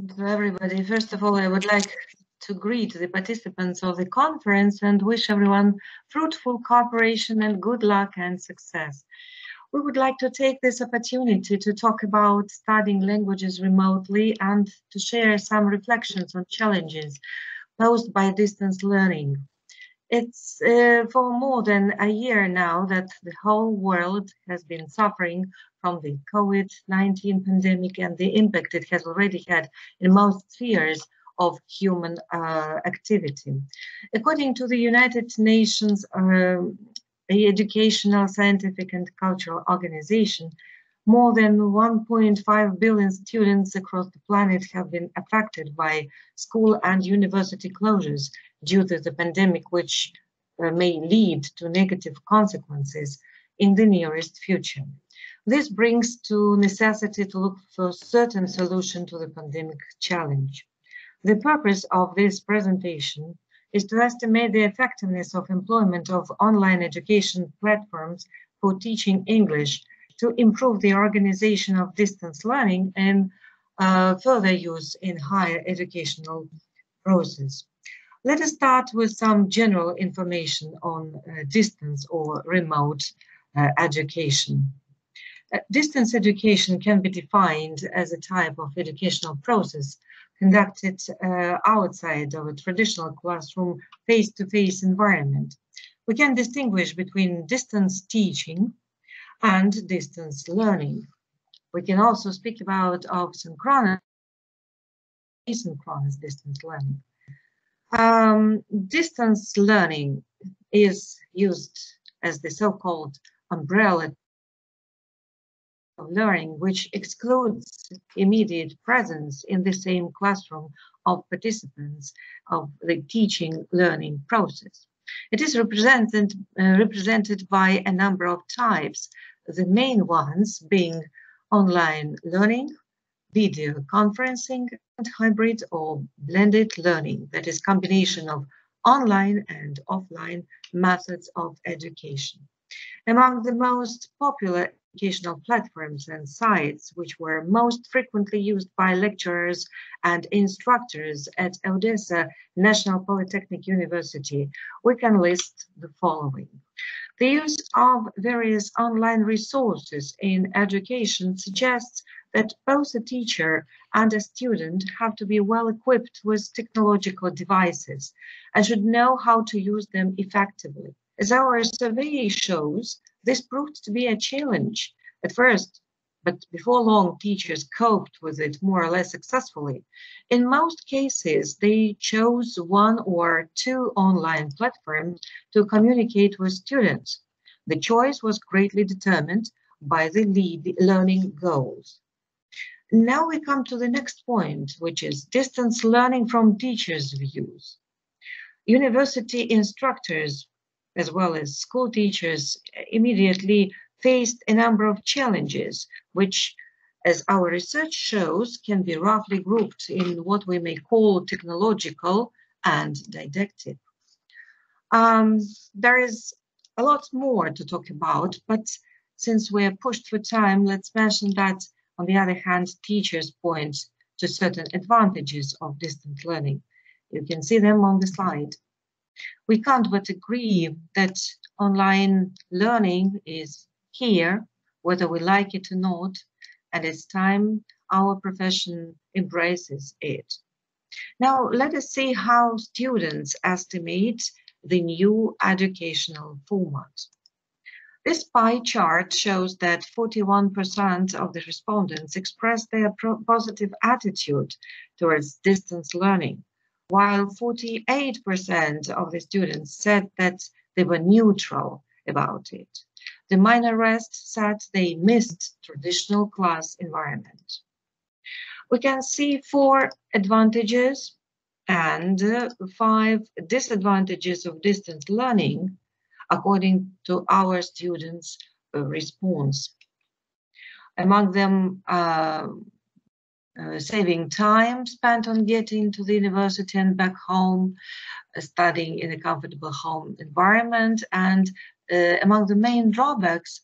To everybody. First of all, I would like to greet the participants of the conference and wish everyone fruitful cooperation and good luck and success. We would like to take this opportunity to talk about studying languages remotely and to share some reflections on challenges posed by distance learning. It's for more than a year now that the whole world has been suffering from the COVID-19 pandemic and the impact it has already had in most spheres of human activity. According to the United Nations Educational, Scientific and Cultural Organization, more than 1.5 billion students across the planet have been affected by school and university closures due to the pandemic, which may lead to negative consequences in the nearest future. This brings to necessity to look for certain solution to the pandemic challenge. The purpose of this presentation is to estimate the effectiveness of employment of online education platforms for teaching English to improve the organization of distance learning and further use in higher educational process. Let us start with some general information on distance or remote education. Distance education can be defined as a type of educational process conducted outside of a traditional classroom face-to-face environment. We can distinguish between distance teaching and distance learning. We can also speak about synchronous, asynchronous distance learning. Distance learning is used as the so-called umbrella of learning, which excludes immediate presence in the same classroom of participants of the teaching learning process. It is represented by a number of types, the main ones being online learning, video conferencing, and hybrid or blended learning, that is combination of online and offline methods of education. Among the most popular educational platforms and sites which were most frequently used by lecturers and instructors at Odessa National Polytechnic University, we can list the following. The use of various online resources in education suggests that both a teacher and a student have to be well equipped with technological devices and should know how to use them effectively. As our survey shows, this proved to be a challenge at first, but before long, teachers coped with it more or less successfully. In most cases, they chose one or two online platforms to communicate with students. The choice was greatly determined by the learning goals. Now we come to the next point, which is distance learning from teachers' views. University instructors, as well as school teachers, immediately faced a number of challenges, which, as our research shows, can be roughly grouped in what we may call technological and didactic. There is a lot more to talk about, but since we are pushed for time, let's mention that, on the other hand, teachers point to certain advantages of distance learning. You can see them on the slide. We can't but agree that online learning is here, whether we like it or not, and it's time our profession embraces it. Now, let us see how students estimate the new educational format. This pie chart shows that 41% of the respondents expressed their positive attitude towards distance learning, while 48% of the students said that they were neutral about it. The minor rest said they missed traditional class environment. We can see 4 advantages and 5 disadvantages of distance learning according to our students' response. Among them, saving time spent on getting to the university and back home, studying in a comfortable home environment, and among the main drawbacks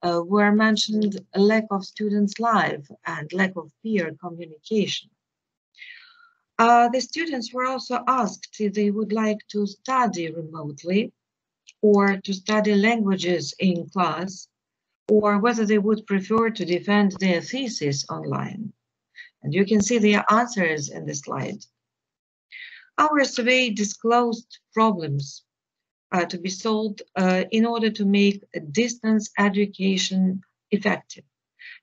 were mentioned a lack of students' life and lack of peer communication. The students were also asked if they would like to study remotely or to study languages in class, or whether they would prefer to defend their thesis online. And you can see their answers in the slide. Our survey disclosed problems to be solved in order to make distance education effective.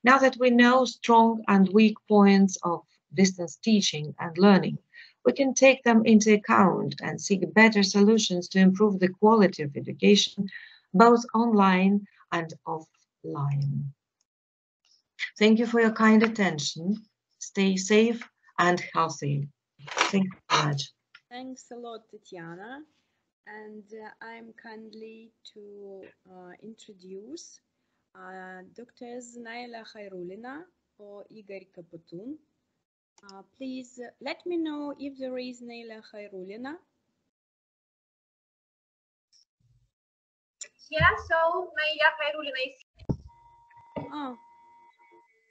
Now that we know strong and weak points of distance teaching and learning, we can take them into account and seek better solutions to improve the quality of education, both online and offline. Thank you for your kind attention. Stay safe and healthy. Thank you very much. Thanks a lot, Tetiana. And I'm kindly to introduce Doctors Nailia Khairulina or Igor Kopotun. Please let me know if there is Nailia Khairulina. Yeah, so Nailia Khairulina is. Oh.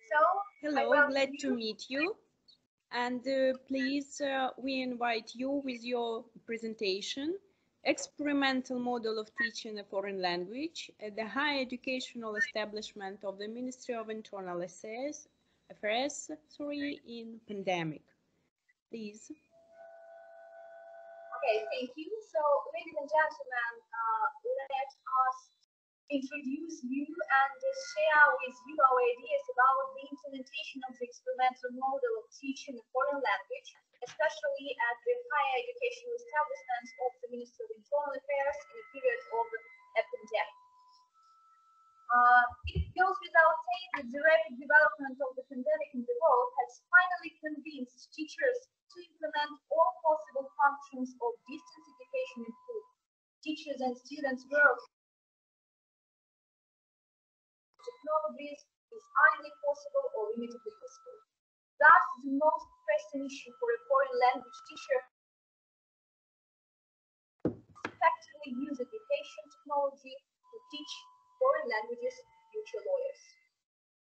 So, hello, glad to meet you. And please, we invite you with your presentation, Experimental Model of Teaching a Foreign Language at the Higher Educational Establishment of the Ministry of Internal Affairs, in Pandemic. Please. Okay, thank you. So, ladies and gentlemen, let us introduce you and share with you our ideas about the implementation of the experimental model of teaching a foreign language, especially at the higher educational establishments of the Ministry of Internal Affairs in a period of a pandemic. It goes without saying that the rapid development of the pandemic in the world has finally convinced teachers to implement all possible functions of distance education in school. Teachers and students work technologies is either possible or limitedly useful. Thus, the most pressing issue for a foreign language teacher is effectively use education technology to teach foreign languages to future lawyers.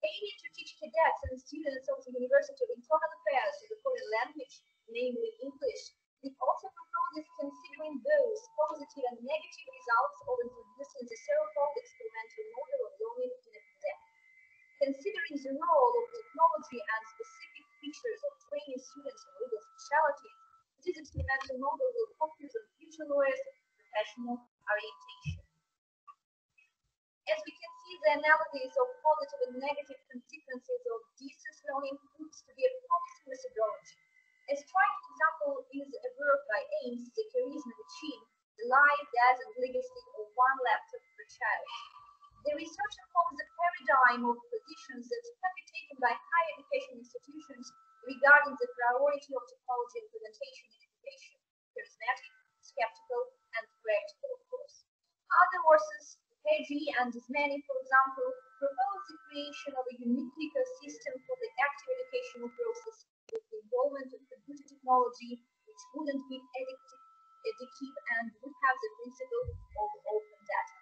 Aiming to teach cadets and students of the University of Internal Affairs of the foreign language, namely English, it also proposes considering those positive and negative results of introducing the SERVQUAL experimental model of learning in a pandemic. Considering the role of technology and specific features of training students in legal specialties, this experimental model will focus on future lawyers' professional orientation. As we can see, the analysis of positive and negative consequences of distance learning proves to be a promising methodology. A striking example is a work by Ames, The Charisma Machine, The Life, Death, and Legacy of One Laptop per Child. The researcher follows a paradigm of positions that can be taken by higher education institutions regarding the priority of technology implementation in education: charismatic, skeptical, and practical, of course. Other authors, KG and Ismani, for example, propose the creation of a unique ecosystem for the active educational process with the involvement of computer technology, which wouldn't be addictive and would have the principle of open data.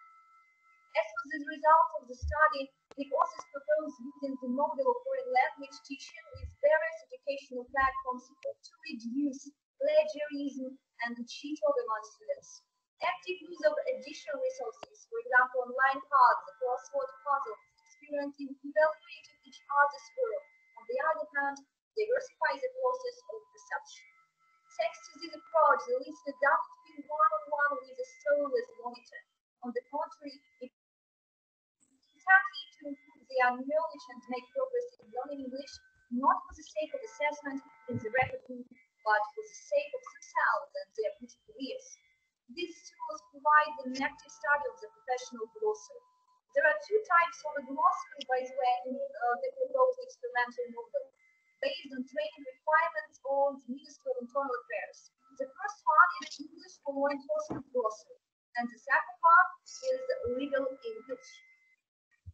As was the result of the study, the authors propose using the model of foreign language teaching with various educational platforms to reduce plagiarism and cheat among students. Active use of additional resources, for example, online cards, the crossword puzzles, experimenting, evaluating each other's work. On the other hand, diversifies the process of perception. Thanks to this approach, the listener doesn't feel one-on-one with a soulless monitor. On the contrary, it is happy to improve their knowledge and make progress in learning English, not for the sake of assessment in the record book, but for the sake of themselves and their future careers. These tools provide an active study of the professional glossary. There are two types of a glossary, by the way, in the proposed experimental model, based on training requirements of the Ministry of Internal Affairs. The first one is English for law enforcement glossary, and the second one is legal English.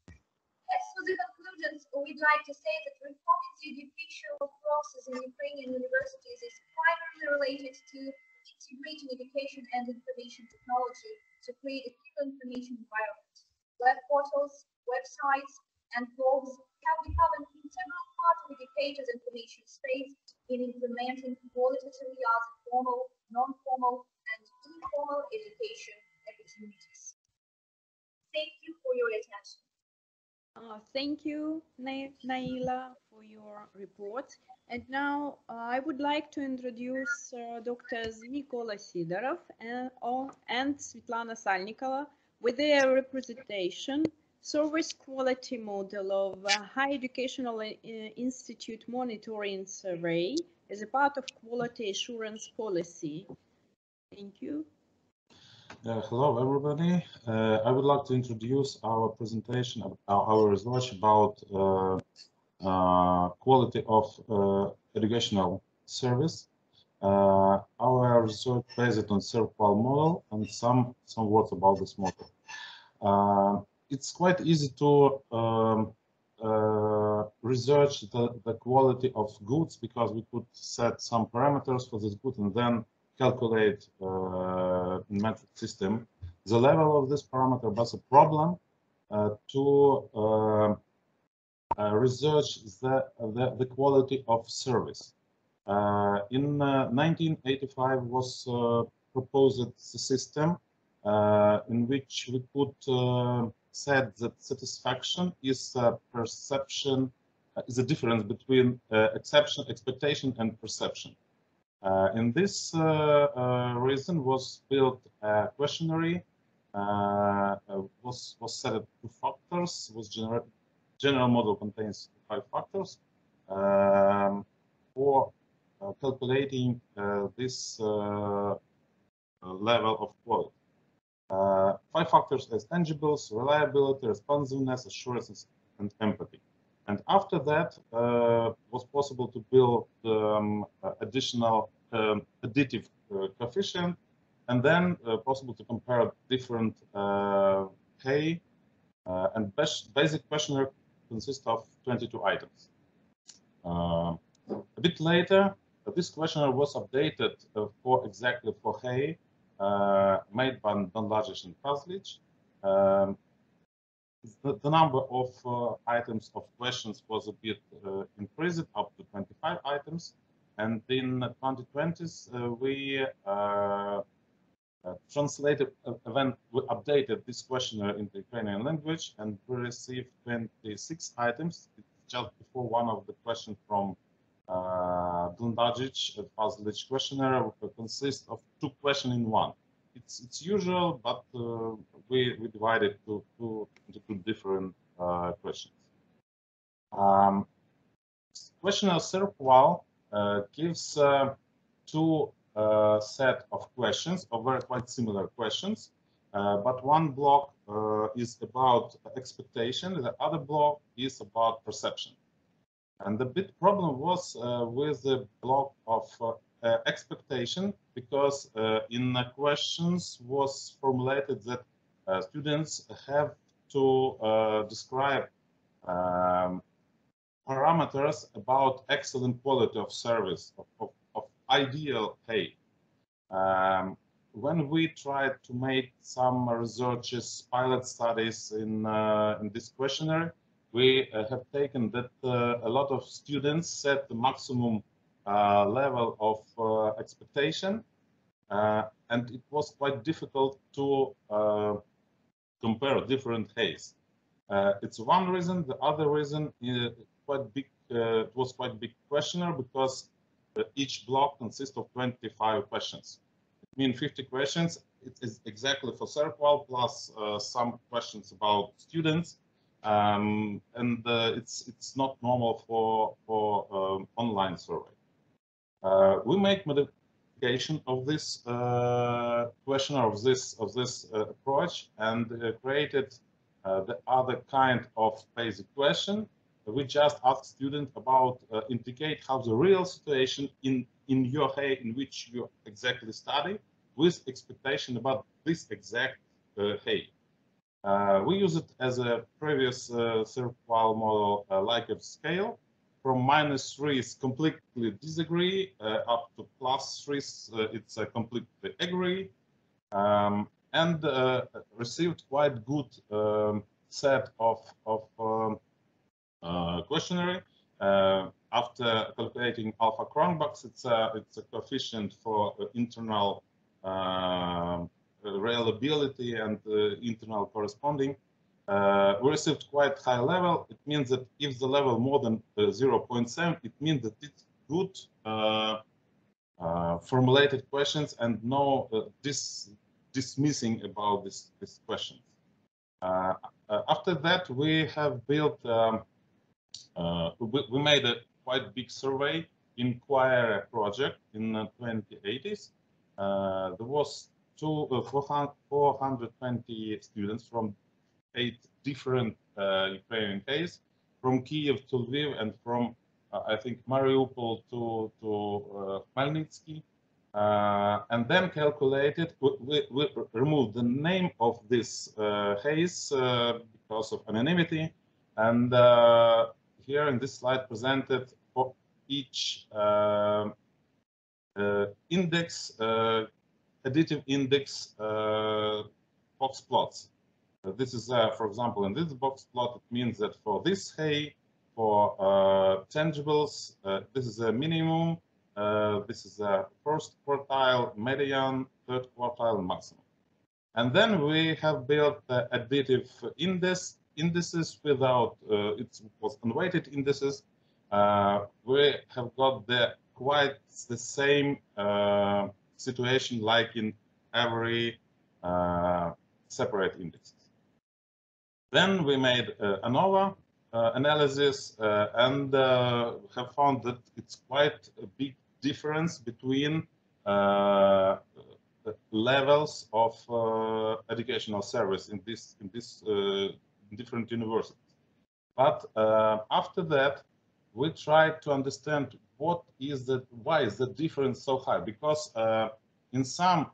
As for the conclusions, we'd like to say that reforming the educational process in Ukrainian universities is primarily related to integrating education and information technology to create a clear information environment. Web portals, websites, and blogs have become an integral part of educators' information space in implementing qualitatively as formal, non-formal, and informal education opportunities. Thank you for your attention. Thank you, Naila, for your report. And now I would like to introduce Doctors Mykola Sydorov and Svitlana Salnikova with their representation, Service Quality Model of High Educational Institute Monitoring Survey as a part of Quality Assurance Policy. Thank you. Hello, everybody. I would like to introduce our presentation, our research about quality of educational service. Our research based on SERVQUAL model, and some words about this model. It's quite easy to research the quality of goods, because we could set some parameters for this good and then calculate in metric system the level of this parameter. But the problem to research the quality of service. In 1985 was proposed the system in which we could set that satisfaction is perception, is a difference between expectation and perception. In this reason was built a questionnaire, was set at 2 factors, was general model contains 5 factors for calculating this level of quality. 5 factors as tangibles, reliability, responsiveness, assurance, and empathy. And after that, was possible to build additional additive coefficient, and then possible to compare different K, and basic questionnaire consists of 22 items. A bit later, this questionnaire was updated for exactly for Hay, made by Dombrovan and Kazlich. The number of items of questions was a bit increased up to 25 items, and in 2020s we translated, when we updated this questionnaire into Ukrainian language, and we received 26 items. It's just before one of the questions from Dombrovan Kazlich questionnaire consists of 2 questions in one. It's usual, but we divided into 2 different questions. Questionnaire SERVQUAL gives 2 set of questions, of very quite similar questions, but one block is about expectation, the other block is about perception. And the big problem was with the block of expectation, because in the questions was formulated that students have to describe parameters about excellent quality of service, of ideal pay. When we tried to make some researches, pilot studies in this questionnaire, we have taken that a lot of students set the maximum level of expectation, and it was quite difficult to compare different Hays. It's one reason. The other reason is quite big. It was quite big questionnaire, because each block consists of 25 questions. It means 50 questions. It is exactly for SERVQUAL plus some questions about students, and it's not normal for online survey. We make modification of this questionnaire, of this approach, and created the other kind of basic question. We just ask students about indicate how the real situation in your Hay in which you exactly study, with expectation about this exact Hay. We use it as a previous SERVQUAL model Likert scale. From -3 is completely disagree, up to +3 it's a completely agree, and received quite good set of questionnaire. After calculating alpha Cronbach's, it's a coefficient for internal reliability and internal corresponding. We received quite high level. It means that if the level more than 0.7, it means that it's good formulated questions and no dismissing about these questions. After that, we have built, we made a quite big survey in Kyiv project in 2080s. There was 420 students from 8 different Ukrainian cases, from Kyiv to Lviv and from I think Mariupol to Khmelnytsky, and then calculated. We removed the name of this case because of anonymity, and here in this slide presented for each index, additive index box plots. This is, for example, in this box plot, it means that for this hay, for tangibles, this is a minimum, this is a first quartile, median, third quartile, maximum. And then we have built the additive indices without, it was unweighted indices. We have got quite the same situation like in every separate index. Then we made ANOVA analysis and have found that it's quite a big difference between levels of educational service in different universities. But after that, we tried to understand why is the difference so high? Because in some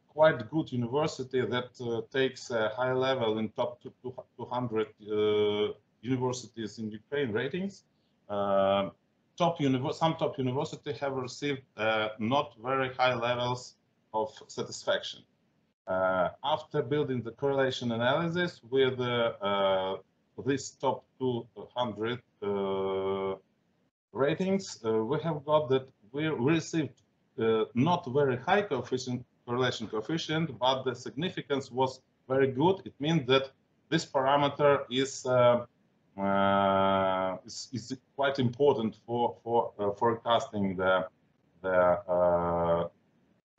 quite good university that takes a high level in top 200 universities in Ukraine ratings, some top universities have received not very high levels of satisfaction. After building the correlation analysis with this top 200 ratings, we have got that we received not very high correlation coefficient, but the significance was very good. It means that this parameter is quite important for forecasting the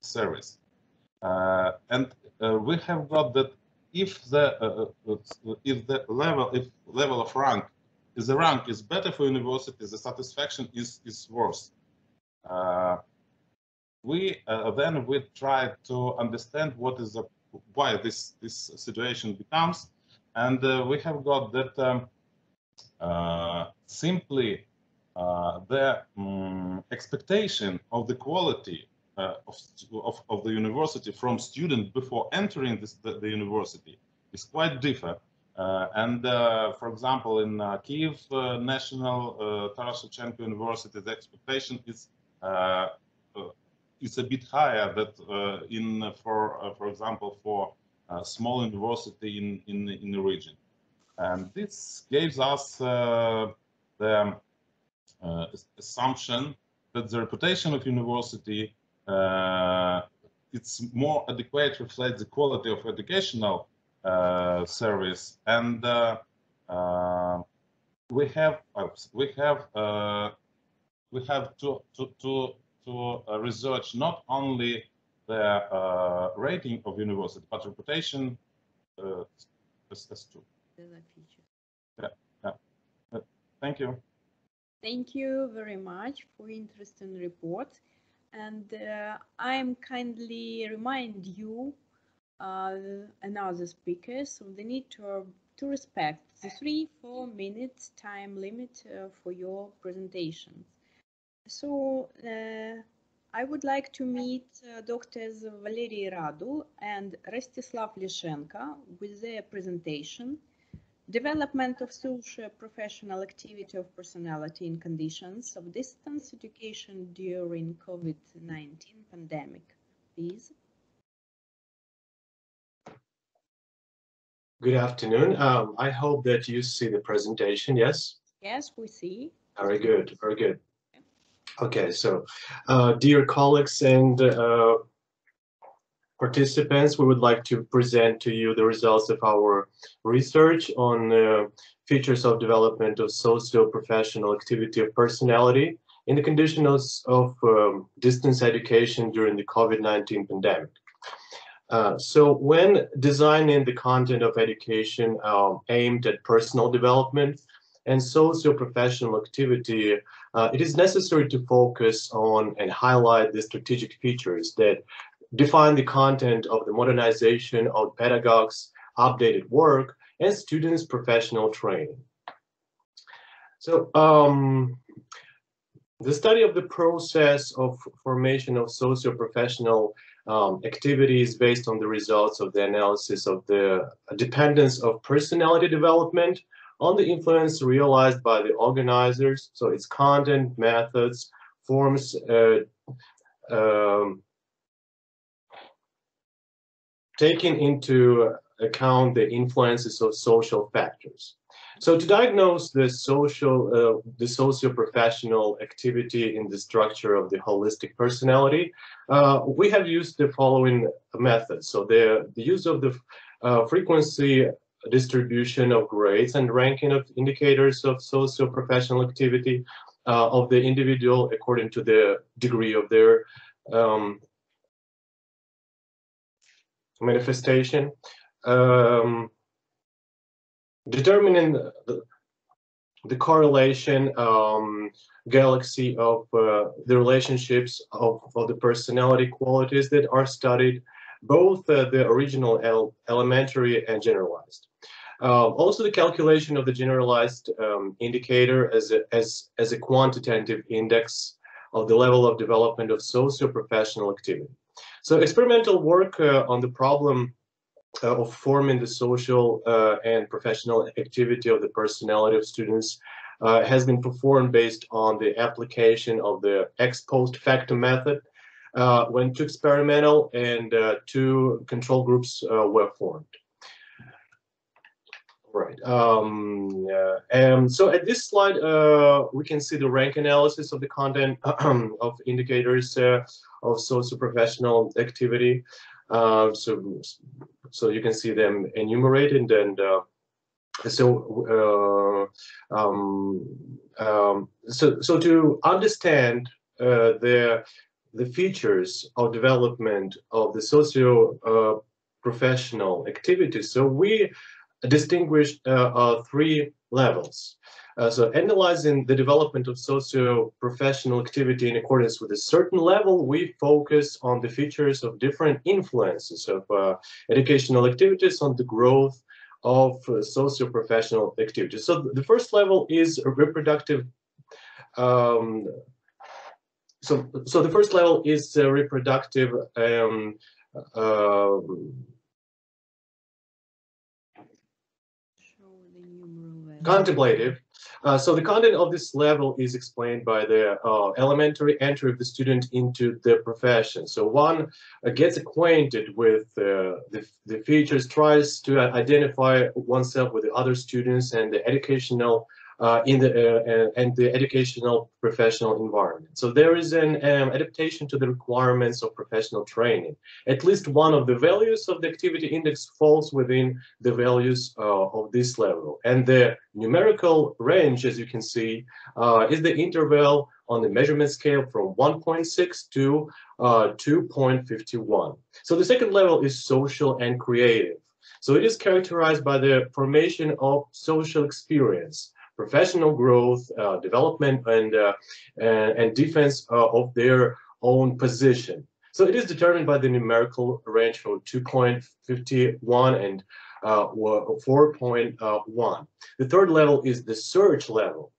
service. And we have got that if the level of rank is better for universities, the satisfaction is worse. Then we tried to understand why this situation becomes, and we have got that simply the expectation of the quality of the university from student before entering the university is quite different. For example, in Kyiv National Taras Shevchenko University, the expectation is a bit higher that for example, for a small university in the region. And this gives us the assumption that the reputation of university it's more adequate reflects the quality of educational service, and we have to research not only the rating of university but reputation as too. Yeah. Thank you. Thank you very much for interesting report, and I'm kindly remind you and other speakers of the need to respect the 3-4 minutes time limit for your presentations. So I would like to meet Doctors Valerii Radul and Rostyslav Liashenko with their presentation, Development of Socio-Professional Activity of Personality in Conditions of Distance Education during COVID-19 pandemic. Please. Good afternoon. I hope that you see the presentation, yes? Yes, we see. Very good, very good. Okay, so dear colleagues and participants, we would like to present to you the results of our research on features of development of socio-professional activity of personality in the conditions of distance education during the COVID-19 pandemic. So when designing the content of education aimed at personal development and socio-professional activity, it is necessary to focus on and highlight the strategic features that define the content of the modernization of pedagogues' updated work and students' professional training. So the study of the process of formation of socio-professional activities based on the results of the analysis of the dependence of personality development on the influence realized by the organizers, so its content, methods, forms, taking into account the influences of social factors. So to diagnose the socio-professional activity in the structure of the holistic personality, we have used the following methods. So the use of the frequency distribution of grades and ranking of indicators of socio-professional activity of the individual according to the degree of their manifestation, determining the correlation galaxy of the relationships of the personality qualities that are studied, both the original elementary and generalized. Also the calculation of the generalized indicator as a quantitative index of the level of development of socio-professional activity. So experimental work on the problem of forming the social and professional activity of the personality of students has been performed based on the application of the ex post facto method when 2 experimental and 2 control groups were formed. Right. So at this slide, we can see the rank analysis of the content of indicators of socio-professional activity. So you can see them enumerated, and so to understand the features of development of the socio-professional activity, so we distinguished 3 levels. So analyzing the development of socio-professional activity in accordance with a certain level, we focus on the features of different influences of educational activities on the growth of socio-professional activities. So the first level is reproductive. So the first level is reproductive contemplative. So the content of this level is explained by the elementary entry of the student into the profession. So one gets acquainted with the features, tries to identify oneself with the other students and the educational and the educational professional environment. So there is an adaptation to the requirements of professional training. At least one of the values of the activity index falls within the values of this level. And the numerical range, as you can see, is the interval on the measurement scale from 1.6 to 2.51. So the second level is social and creative. So it is characterized by the formation of social experience, professional growth, development, and defense of their own position. So it is determined by the numerical range from 2.51 and 4.1. The third level is the search level.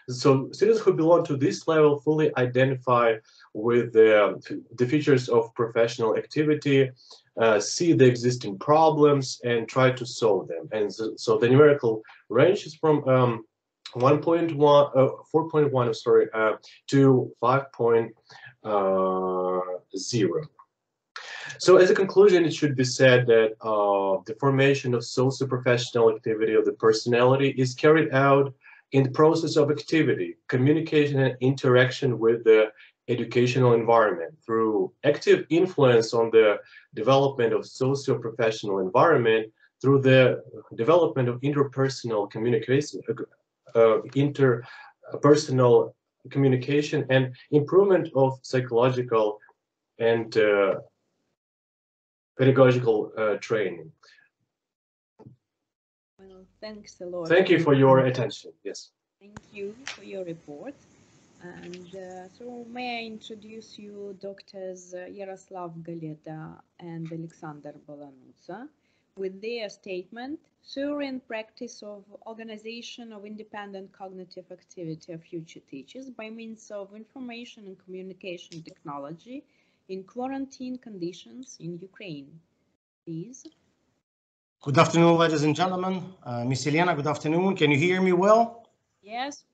So students who belong to this level fully identify with the features of professional activity, see the existing problems and try to solve them. And so the numerical range is from 4.1, sorry, to 5.0. So as a conclusion, it should be said that the formation of socio-professional activity of the personality is carried out in the process of activity, communication and interaction with the educational environment through active influence on the development of socio-professional environment, through the development of interpersonal communication, interpersonal communication and improvement of psychological and pedagogical training. Well, thanks a lot. Thank you for your attention. Yes. Thank you for your report. And so may I introduce you Doctors Yaroslav Haleta and Oleksandr Balanutsa with their statement, Theory and Practice of Organization of Independent Cognitive Activity of Future Teachers by means of Information and Communication Technology in Quarantine Conditions in Ukraine. Please. Good afternoon, ladies and gentlemen. Miss Elena, good afternoon. Can you hear me well? Yes,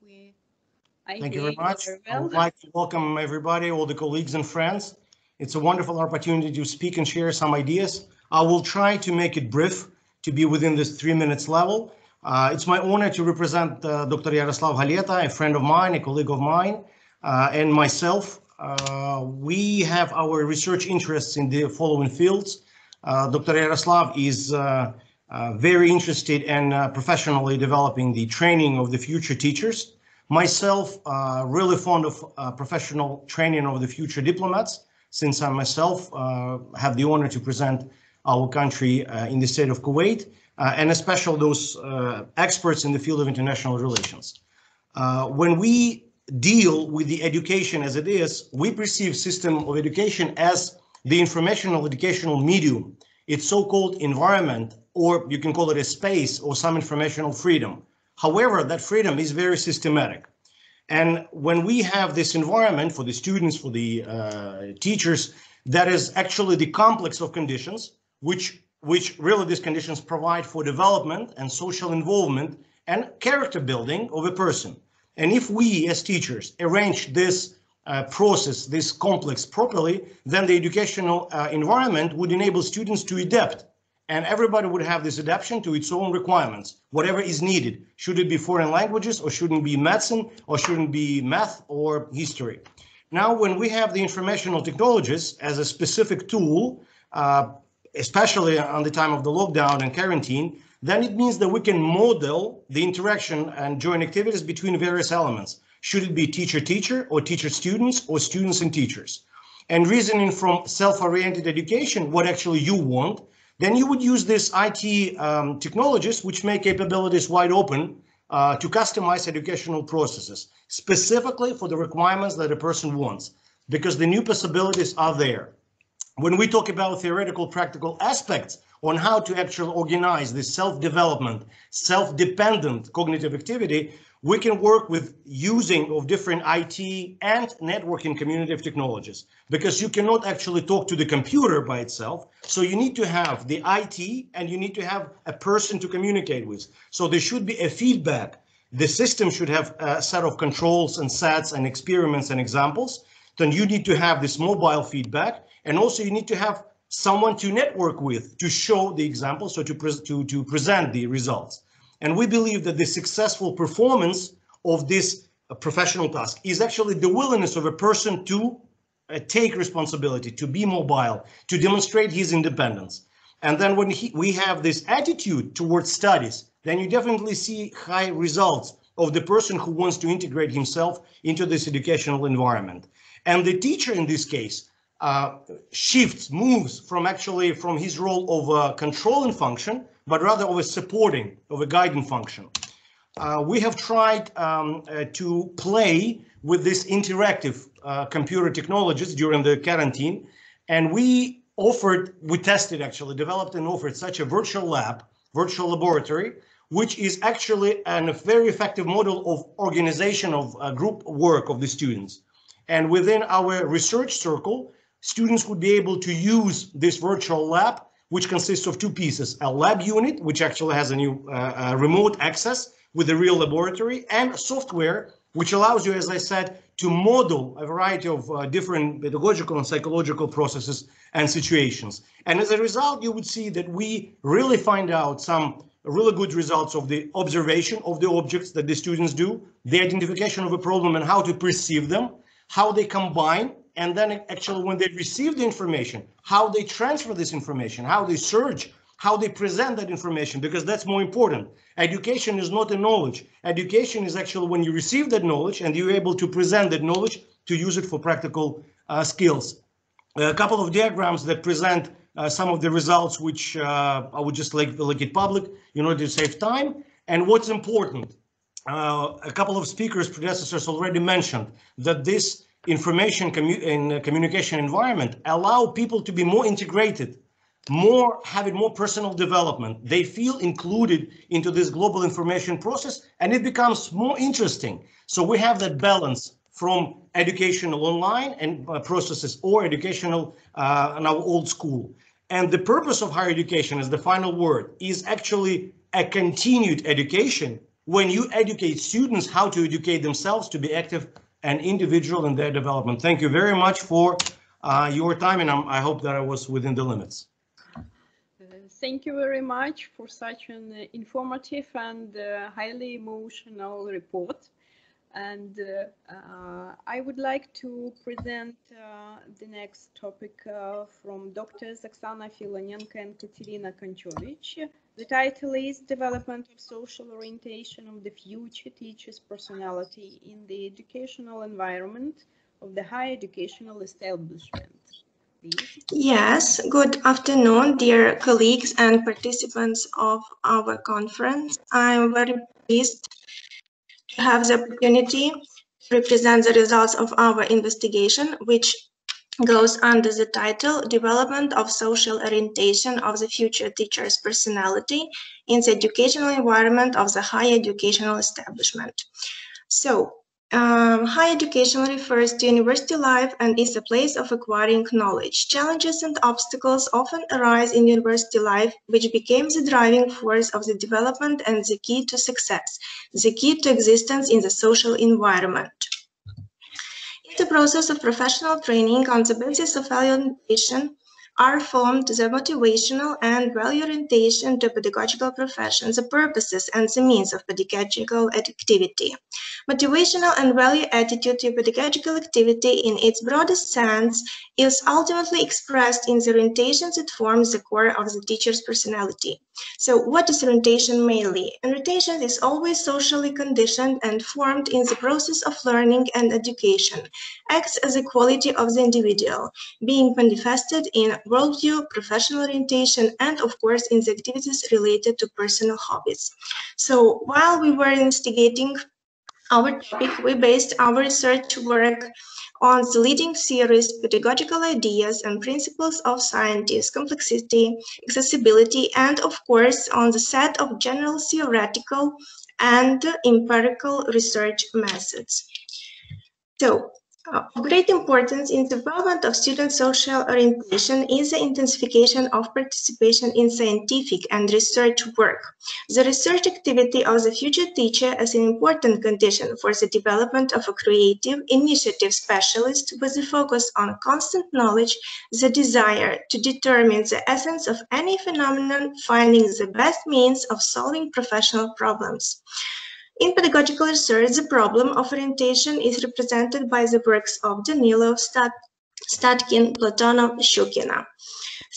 I Thank you hear very much. very I well. would like to welcome everybody, all the colleagues and friends. It's a wonderful opportunity to speak and share some ideas. I will try to make it brief, to be within this 3 minutes level. It's my honor to represent Dr. Yaroslav Haleta, a friend of mine, a colleague of mine, and myself. We have our research interests in the following fields. Dr. Yaroslav is very interested in professionally developing the training of the future teachers. Myself, really fond of professional training of the future diplomats, since I myself have the honor to present our country in the state of Kuwait, and especially those experts in the field of international relations. When we deal with the education as it is, we perceive system of education as the informational educational medium, its so-called environment, or you can call it a space or some informational freedom. However, that freedom is very systematic. And when we have this environment for the students, for the teachers, that is actually the complex of conditions, which really these conditions provide for development and social involvement and character building of a person. And if we as teachers arrange this process, this complex properly, then the educational environment would enable students to adapt. And everybody would have this adaptation to its own requirements, whatever is needed. Should it be foreign languages, or shouldn't be medicine, or shouldn't be math or history? Now, when we have the informational technologies as a specific tool, especially on the time of the lockdown and quarantine, then it means that we can model the interaction and joint activities between various elements. Should it be teacher-teacher, or teacher-students, or students and teachers? And reasoning from self-oriented education, what actually you want, then you would use this IT technologies, which make capabilities wide open to customize educational processes, specifically for the requirements that a person wants, because the new possibilities are there. When we talk about theoretical practical aspects on how to actually organize this self-development, self-dependent cognitive activity, we can work with using of different IT and networking community technologies, because you cannot actually talk to the computer by itself. So you need to have the IT and you need to have a person to communicate with. So there should be a feedback. The system should have a set of controls and sets and experiments and examples. Then you need to have this mobile feedback, and also you need to have someone to network with to show the examples, so to present the results. And we believe that the successful performance of this professional task is actually the willingness of a person to take responsibility, to be mobile, to demonstrate his independence. And then when we have this attitude towards studies, then you definitely see high results of the person who wants to integrate himself into this educational environment. And the teacher in this case moves from his role of a controlling function, but rather of a supporting, of a guiding function. We have tried to play with this interactive computer technologies during the quarantine, and we developed and offered such a virtual laboratory, which is actually a very effective model of organization of group work of the students. And within our research circle, students would be able to use this virtual lab, which consists of two pieces: a lab unit, which actually has a new remote access with a real laboratory, and software, which allows you, as I said, to model a variety of different pedagogical and psychological processes and situations. And as a result, you would see that we really find out some really good results of the observation of the objects that the students do, the identification of a problem and how to perceive them, how they combine, and then actually when they receive the information, how they transfer this information, how they search, how they present that information, because that's more important. Education is not a knowledge. Education is actually when you receive that knowledge and you're able to present that knowledge to use it for practical skills. A couple of diagrams that present some of the results, which I would just like it public in order to save time. And what's important, a couple of speakers, predecessors already mentioned that this information communication environment allow people to be more integrated, having more personal development. They feel included into this global information process, and it becomes more interesting. So we have that balance from educational online and processes or educational in our old school. And the purpose of higher education, as the final word, is actually a continued education when you educate students how to educate themselves to be active and individual in their development. Thank you very much for your time, and I hope that I was within the limits. Thank you very much for such an informative and highly emotional report. And I would like to present the next topic from Drs. Oksana Filonenko and Katerina Konchovich. The title is Development of Social Orientation of the Future Teacher's Personality in the Educational Environment of the Higher Educational Establishment. Please. Yes, good afternoon, dear colleagues and participants of our conference. I'm very pleased to have the opportunity to represent the results of our investigation, which goes under the title Development of Social Orientation of the Future Teacher's Personality in the Educational Environment of the Higher Educational Establishment. So, higher education refers to university life and is a place of acquiring knowledge. Challenges and obstacles often arise in university life, which became the driving force of the development and the key to success, the key to existence in the social environment. In the process of professional training, on the basis of value orientation, are formed the motivational and value orientation to pedagogical profession, the purposes and the means of pedagogical activity. Motivational and value attitude to pedagogical activity in its broadest sense is ultimately expressed in the orientations that forms the core of the teacher's personality. So what is orientation mainly? Orientation is always socially conditioned and formed in the process of learning and education, acts as a quality of the individual, being manifested in worldview, professional orientation, and of course in the activities related to personal hobbies. So while we were investigating our topic, we based our research work on the leading theories, pedagogical ideas, and principles of science, complexity, accessibility, and of course on the set of general theoretical and empirical research methods. So, of great importance in the development of student social orientation is the intensification of participation in scientific and research work. The research activity of the future teacher is an important condition for the development of a creative, initiative specialist with a focus on constant knowledge, the desire to determine the essence of any phenomenon, finding the best means of solving professional problems. In pedagogical research, the problem of orientation is represented by the works of Danilov, Statkin, Platonov, Shukina.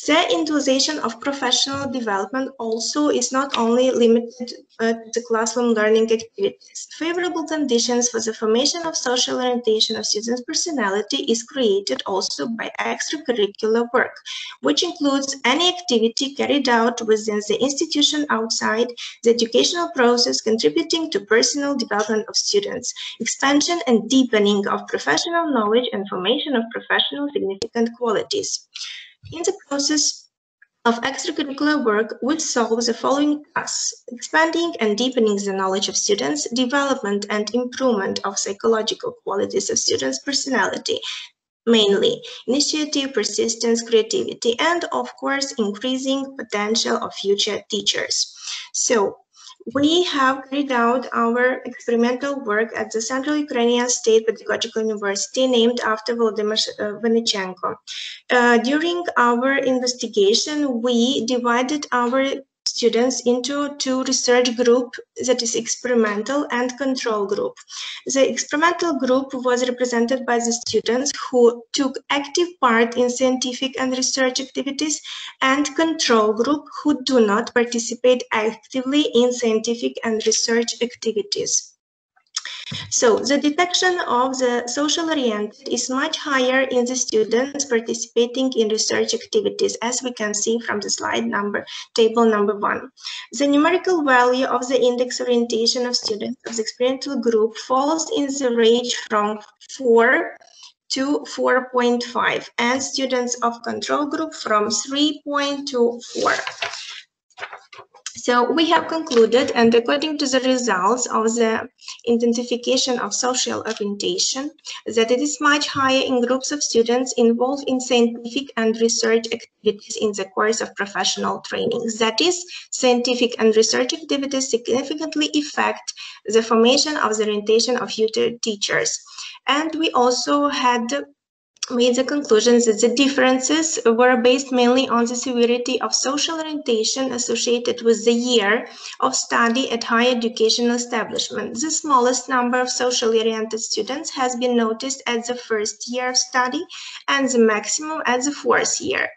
The individualization of professional development also is not only limited to classroom learning activities. Favorable conditions for the formation of social orientation of students' personality is created also by extracurricular work, which includes any activity carried out within the institution outside the educational process contributing to personal development of students, expansion and deepening of professional knowledge and formation of professional significant qualities. In the process of extracurricular work, we solve the following tasks: expanding and deepening the knowledge of students, development and improvement of psychological qualities of students' personality, mainly initiative, persistence, creativity, and of course, increasing potential of future teachers. So, we have carried out our experimental work at the Central Ukrainian State Pedagogical University named after Volodymyr Vanechenko. During our investigation, we divided our students into two research groups, that is experimental and control group. The experimental group was represented by the students who took active part in scientific and research activities, and control group who do not participate actively in scientific and research activities. So the detection of the social oriented is much higher in the students participating in research activities, as we can see from the table number 1. The numerical value of the index orientation of students of the experimental group falls in the range from 4 to 4.5, and students of control group from 3 to 4. So we have concluded, and according to the results of the identification of social orientation, that it is much higher in groups of students involved in scientific and research activities in the course of professional training. That is, scientific and research activities significantly affect the formation of the orientation of future teachers. And we also had made the conclusion that the differences were based mainly on the severity of social orientation associated with the year of study at higher educational establishment. The smallest number of socially oriented students has been noticed at the first year of study and the maximum at the fourth year,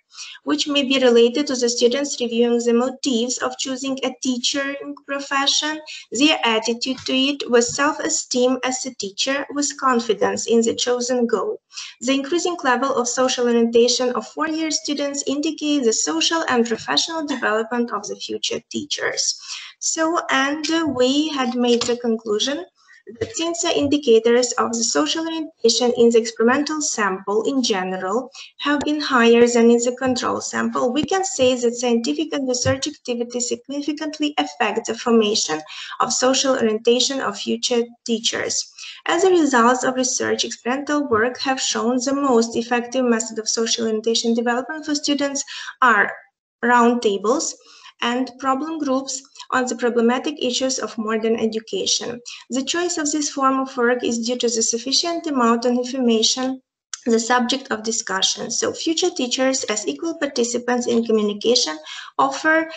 which may be related to the students reviewing the motives of choosing a teaching profession, their attitude to it, with self-esteem as a teacher, with confidence in the chosen goal. The increasing level of social orientation of four-year students indicates the social and professional development of the future teachers. So, and we had made the conclusion that since the indicators of the social orientation in the experimental sample in general have been higher than in the control sample, we can say that scientific and research activities significantly affect the formation of social orientation of future teachers. As a result of research, experimental work have shown the most effective method of social orientation development for students are round tables and problem groups on the problematic issues of modern education. The choice of this form of work is due to the sufficient amount of information, the subject of discussion. So future teachers, as equal participants in communication, offer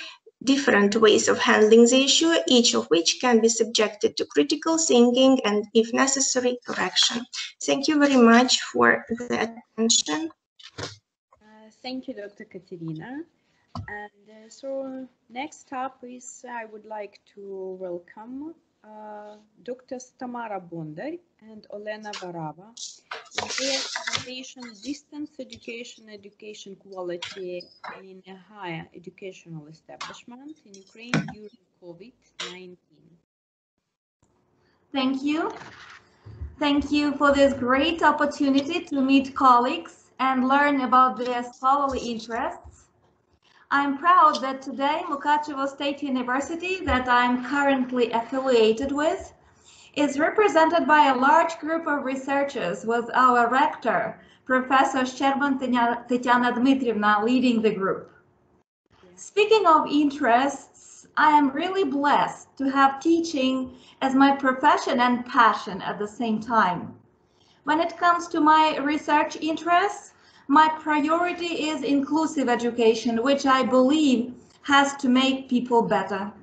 different ways of handling the issue, each of which can be subjected to critical thinking and, if necessary, correction. Thank you very much for the attention. Thank you, Dr. Katerina. And so next up is I would like to welcome Dr. Tamara Bondar and Olena Varava in their presentation, Distance Education Quality in a Higher Educational Establishment in Ukraine during COVID-19. Thank you. Thank you for this great opportunity to meet colleagues and learn about their scholarly interests. I'm proud that today Mukachevo State University, that I'm currently affiliated with, is represented by a large group of researchers with our rector, Professor Sherban Tetiana Dmitrievna, leading the group. Speaking of interests, I am really blessed to have teaching as my profession and passion at the same time. When it comes to my research interests, my priority is inclusive education, which I believe has to make people better.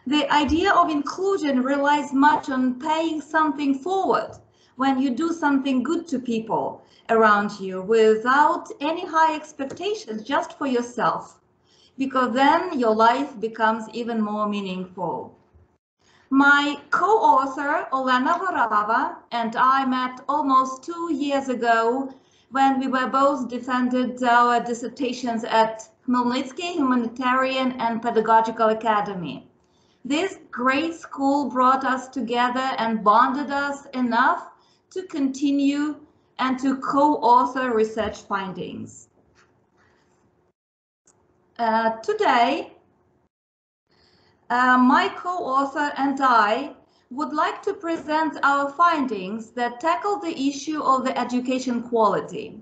The idea of inclusion relies much on paying something forward when you do something good to people around you without any high expectations, just for yourself, because then your life becomes even more meaningful. My co-author, Olena Varava, and I met almost 2 years ago when we were both defended our dissertations at Khmelnytsky Humanitarian and Pedagogical Academy. This great school brought us together and bonded us enough to continue and to co-author research findings. Today, my co-author and I would like to present our findings that tackle the issue of the education quality.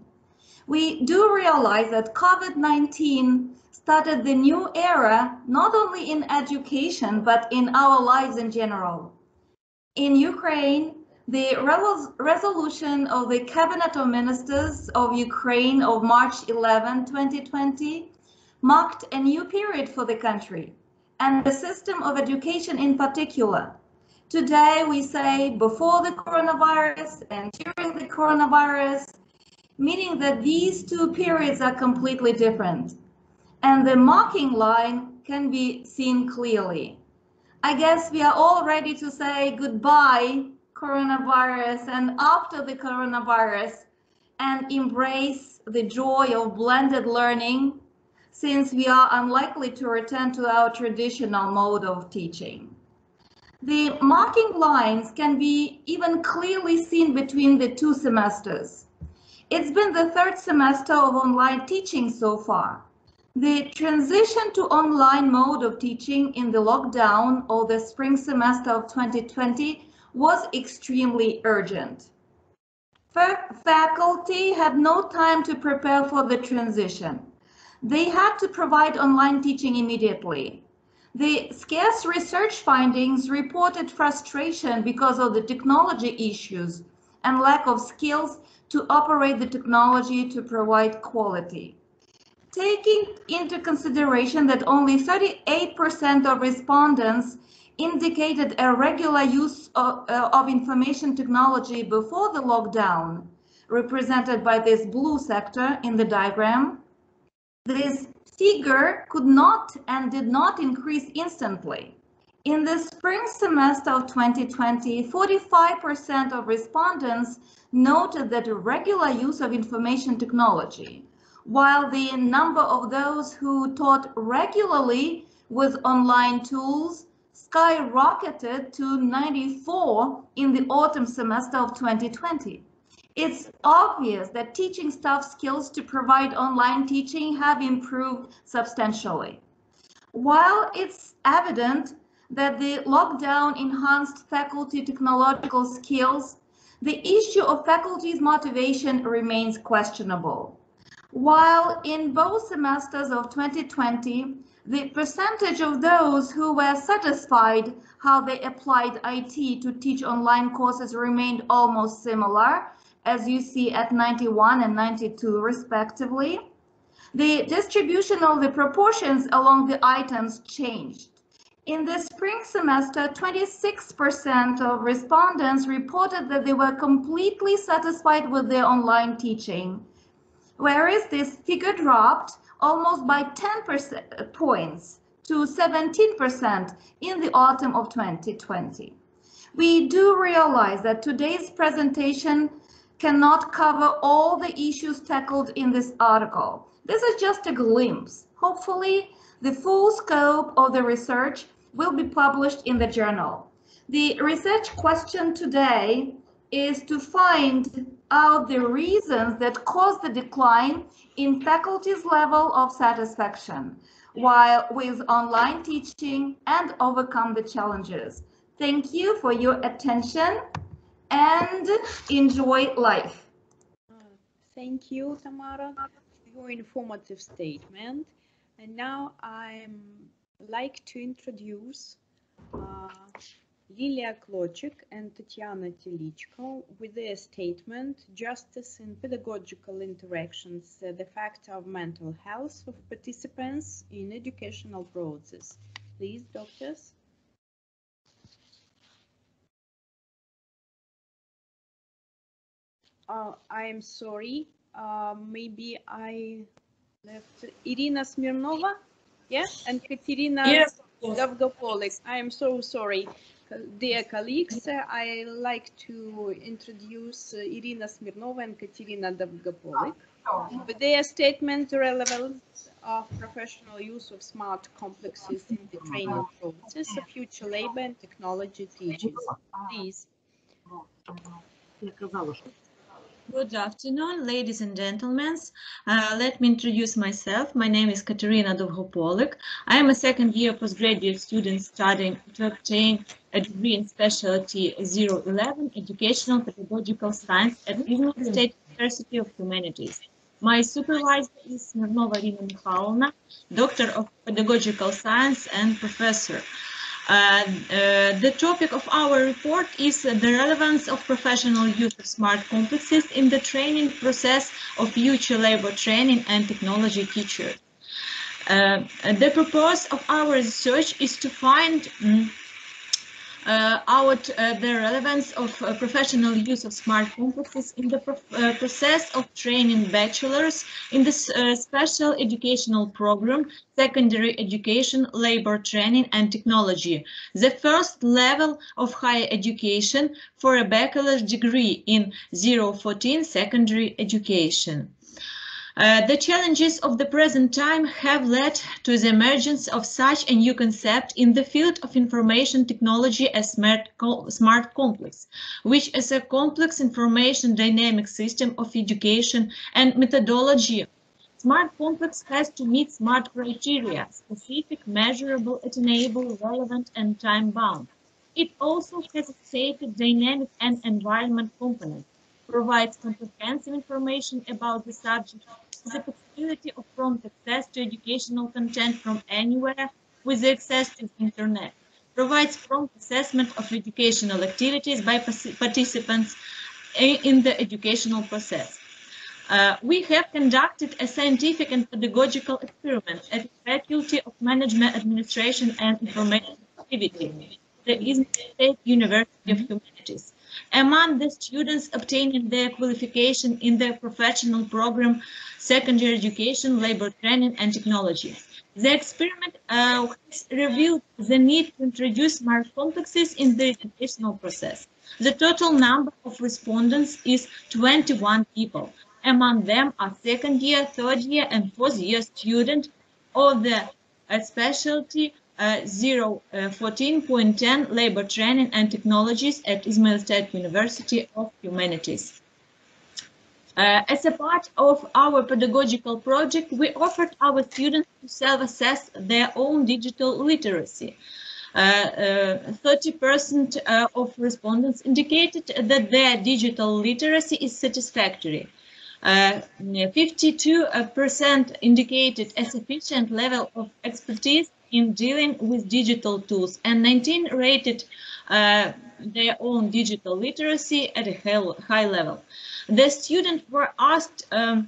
We do realize that COVID-19 started the new era, not only in education, but in our lives in general. In Ukraine, the resolution of the Cabinet of Ministers of Ukraine of March 11, 2020, marked a new period for the country, and the system of education in particular. Today we say before the coronavirus and during the coronavirus, meaning that these two periods are completely different. And the marking line can be seen clearly. I guess we are all ready to say goodbye, coronavirus, and after the coronavirus, and embrace the joy of blended learning, since we are unlikely to return to our traditional mode of teaching. The marking lines can be even clearly seen between the two semesters. It's been the third semester of online teaching so far. The transition to online mode of teaching in the lockdown or the spring semester of 2020 was extremely urgent. Faculty had no time to prepare for the transition. They had to provide online teaching immediately. The scarce research findings reported frustration because of the technology issues and lack of skills to operate the technology to provide quality. Taking into consideration that only 38% of respondents indicated a regular use of information technology before the lockdown, represented by this blue sector in the diagram, this figure could not and did not increase instantly. In the spring semester of 2020, 45% of respondents noted that regular use of information technology, while the number of those who taught regularly with online tools skyrocketed to 94 in the autumn semester of 2020. It's obvious that teaching staff skills to provide online teaching have improved substantially. While it's evident that the lockdown enhanced faculty technological skills, the issue of faculty's motivation remains questionable. While in both semesters of 2020, the percentage of those who were satisfied how they applied IT to teach online courses remained almost similar, as you see at 91 and 92 respectively, the distribution of the proportions along the items changed. In the spring semester, 26% of respondents reported that they were completely satisfied with their online teaching, whereas this figure dropped almost by 10 points to 17% in the autumn of 2020. We do realize that today's presentation cannot cover all the issues tackled in this article. This is just a glimpse. Hopefully, the full scope of the research will be published in the journal. The research question today is to find out the reasons that cause the decline in faculty's level of satisfaction while with online teaching and overcome the challenges. Thank you for your attention and enjoy life. Thank you, Tamara, for your informative statement. And now I'm like to introduce Lilia Klochik and Tetiana Telichko with their statement, Justice in Pedagogical Interactions, the Factor of Mental Health of Participants in Educational Process. Please, doctors. I am sorry, maybe I left Irina Smirnova, yeah, and Katerina Dovgopolik. I am so sorry. Dear colleagues, I like to introduce Irina Smirnova and Katerina Dovgopolik with their statement, the relevance of professional use of smart complexes in the training process of future labor and technology teachers. Please. Good afternoon, ladies and gentlemen. Let me introduce myself. My name is Katerina Dovgopolik. I am a second-year postgraduate student studying to obtain a degree in specialty 011 Educational Pedagogical Science at Kyiv State University of Humanities. My supervisor is Smirnova Irina Mikhailovna, Doctor of Pedagogical Science and Professor. The topic of our report is the relevance of professional use of smart complexes in the training process of future labor training and technology teachers. The purpose of our research is to find out the relevance of professional use of smart complexes in the process of training bachelors in the special educational program, secondary education, labor training and technology, the first level of higher education for a bachelor's degree in 014 secondary education. The challenges of the present time have led to the emergence of such a new concept in the field of information technology as smart complex, which is a complex information dynamic system of education and methodology. Smart complex has to meet smart criteria, specific, measurable, attainable, relevant, and time-bound. It also has a stated dynamic and environment component, provides comprehensive information about the subject, the possibility of prompt access to educational content from anywhere with access to the internet, provides prompt assessment of educational activities by participants in the educational process. We have conducted a scientific and pedagogical experiment at the Faculty of Management, Administration and Information Activity, the State University of Humanities. Among the students obtaining their qualification in the professional program, secondary education, labor training and technology. The experiment has revealed the need to introduce smart complexes in the educational process. The total number of respondents is 21 people. Among them are second year, third year and fourth year students of the specialty 014.10 labor training and technologies at Izmail State University of Humanities. As a part of our pedagogical project, we offered our students to self-assess their own digital literacy. 30% of respondents indicated that their digital literacy is satisfactory. 52% indicated a sufficient level of expertise in dealing with digital tools, and 19 rated their own digital literacy at a high level. The students were asked to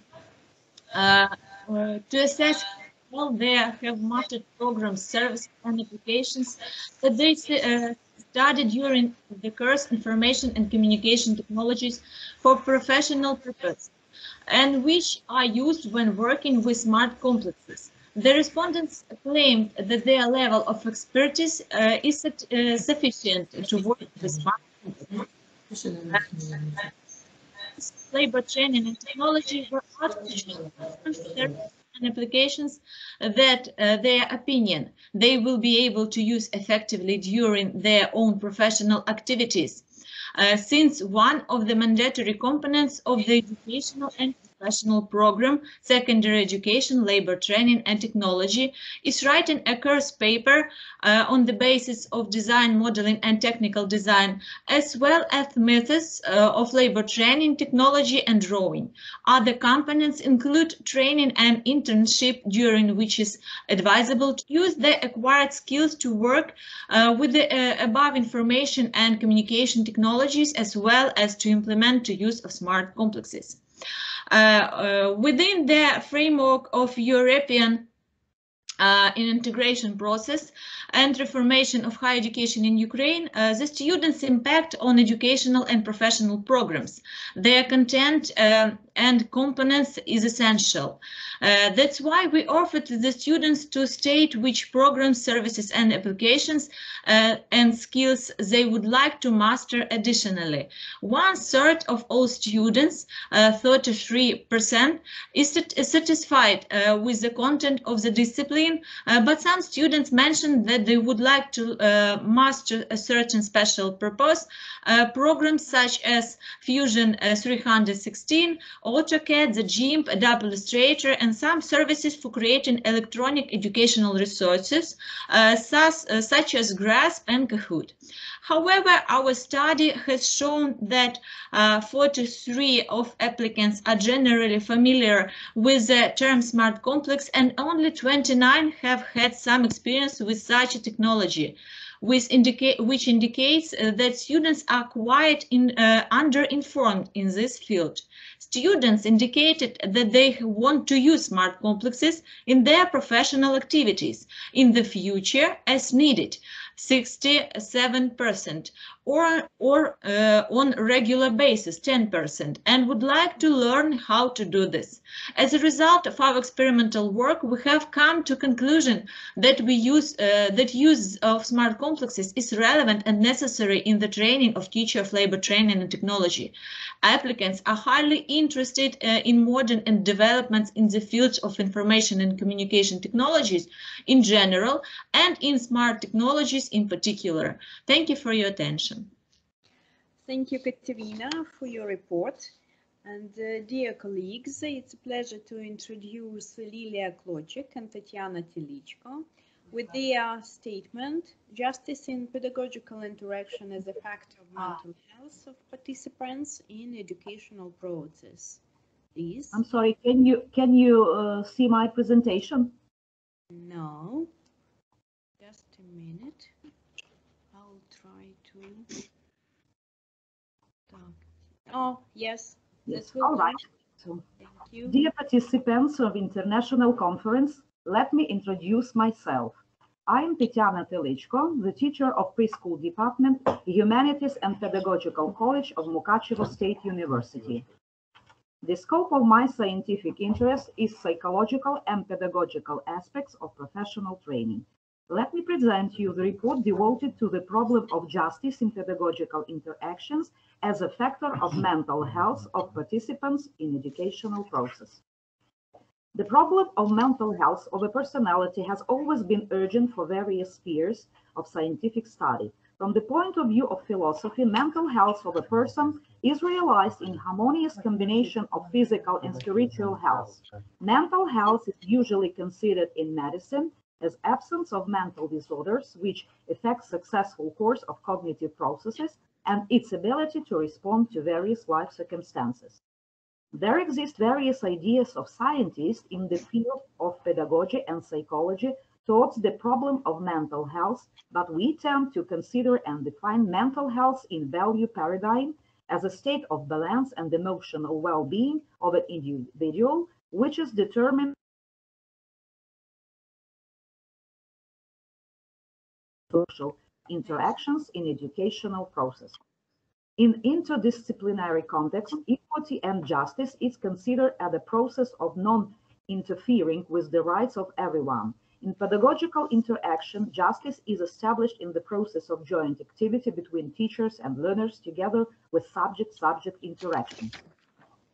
assess how they have mastered programs, services, and applications that they studied during the course Information and Communication Technologies for professional purpose, and which are used when working with smart complexes. The respondents claimed that their level of expertise is sufficient to work with smart complexes. Labor training and technology were asked to choose services and applications that, their opinion, they will be able to use effectively during their own professional activities. Since one of the mandatory components of the educational and professional program, secondary education, labor training and technology, is writing a course paper on the basis of design modeling and technical design, as well as methods of labor training, technology and drawing. Other components include training and internship, during which is advisable to use the acquired skills to work with the above information and communication technologies, as well as to implement the use of smart complexes. Within the framework of European integration process and reformation of higher education in Ukraine, the students' impact on educational and professional programs, their content and components is essential. That's why we offered the students to state which programs, services and applications and skills they would like to master additionally. 1/3 of all students, 33%, is satisfied with the content of the discipline, but some students mentioned that they would like to master a certain special purpose programs such as Fusion 316, AutoCAD, the GIMP, Adobe Illustrator, and some services for creating electronic educational resources such as Grasp and Kahoot. However, our study has shown that 43 of applicants are generally familiar with the term smart complex, and only 29 have had some experience with such a technology, which indicates that students are quite under-informed in this field. Students indicated that they want to use smart complexes in their professional activities in the future as needed, 67%, or on regular basis, 10%, and would like to learn how to do this. As a result of our experimental work, we have come to conclusion that use of smart complexes is relevant and necessary in the training of teacher of labor training and technology. Applicants are highly interested in modern and developments in the fields of information and communication technologies in general and in smart technologies in particular. Thank you for your attention. Thank you, Katerina, for your report. And dear colleagues, it's a pleasure to introduce Lilia Klojik and Tetiana Telichko with their statement, Justice in Pedagogical Interaction as a Factor of Mental Health of Participants in Educational Process. Please. I'm sorry, can you see my presentation? No. Just a minute. I'll try to... Oh, yes. Yes, This will all do. right. So, Thank you. dear participants of International Conference, let me introduce myself. I am Tetiana Telichko, the teacher of Preschool Department, Humanities and Pedagogical College of Mukachevo State University. The scope of my scientific interest is psychological and pedagogical aspects of professional training. Let me present you the report devoted to the problem of justice in pedagogical interactions as a factor of mental health of participants in educational process. The problem of mental health of a personality has always been urgent for various spheres of scientific study. From the point of view of philosophy, mental health of a person is realized in harmonious combination of physical and spiritual health. Mental health is usually considered in medicine as absence of mental disorders, which affect successful course of cognitive processes and its ability to respond to various life circumstances. There exist various ideas of scientists in the field of pedagogy and psychology towards the problem of mental health, but we tend to consider and define mental health in value paradigm as a state of balance and emotional well-being of an individual, which is determined by social interactions in educational process. In interdisciplinary context, equity and justice is considered as a process of non-interfering with the rights of everyone. In pedagogical interaction, justice is established in the process of joint activity between teachers and learners together with subject-subject interaction.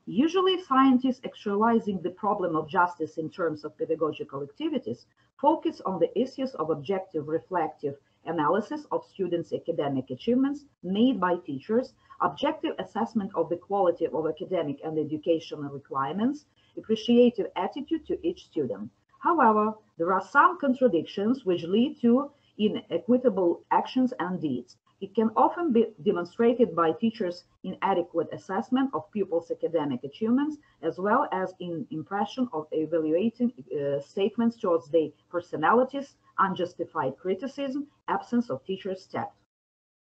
Usually, scientists actualizing the problem of justice in terms of pedagogical activities focus on the issues of objective reflective analysis of students' academic achievements made by teachers, objective assessment of the quality of academic and educational requirements, appreciative attitude to each student. However, there are some contradictions which lead to inequitable actions and deeds. It can often be demonstrated by teachers' inadequate assessment of pupils' academic achievements, as well as in impression of evaluating statements towards their personalities, unjustified criticism, absence of teachers' tact.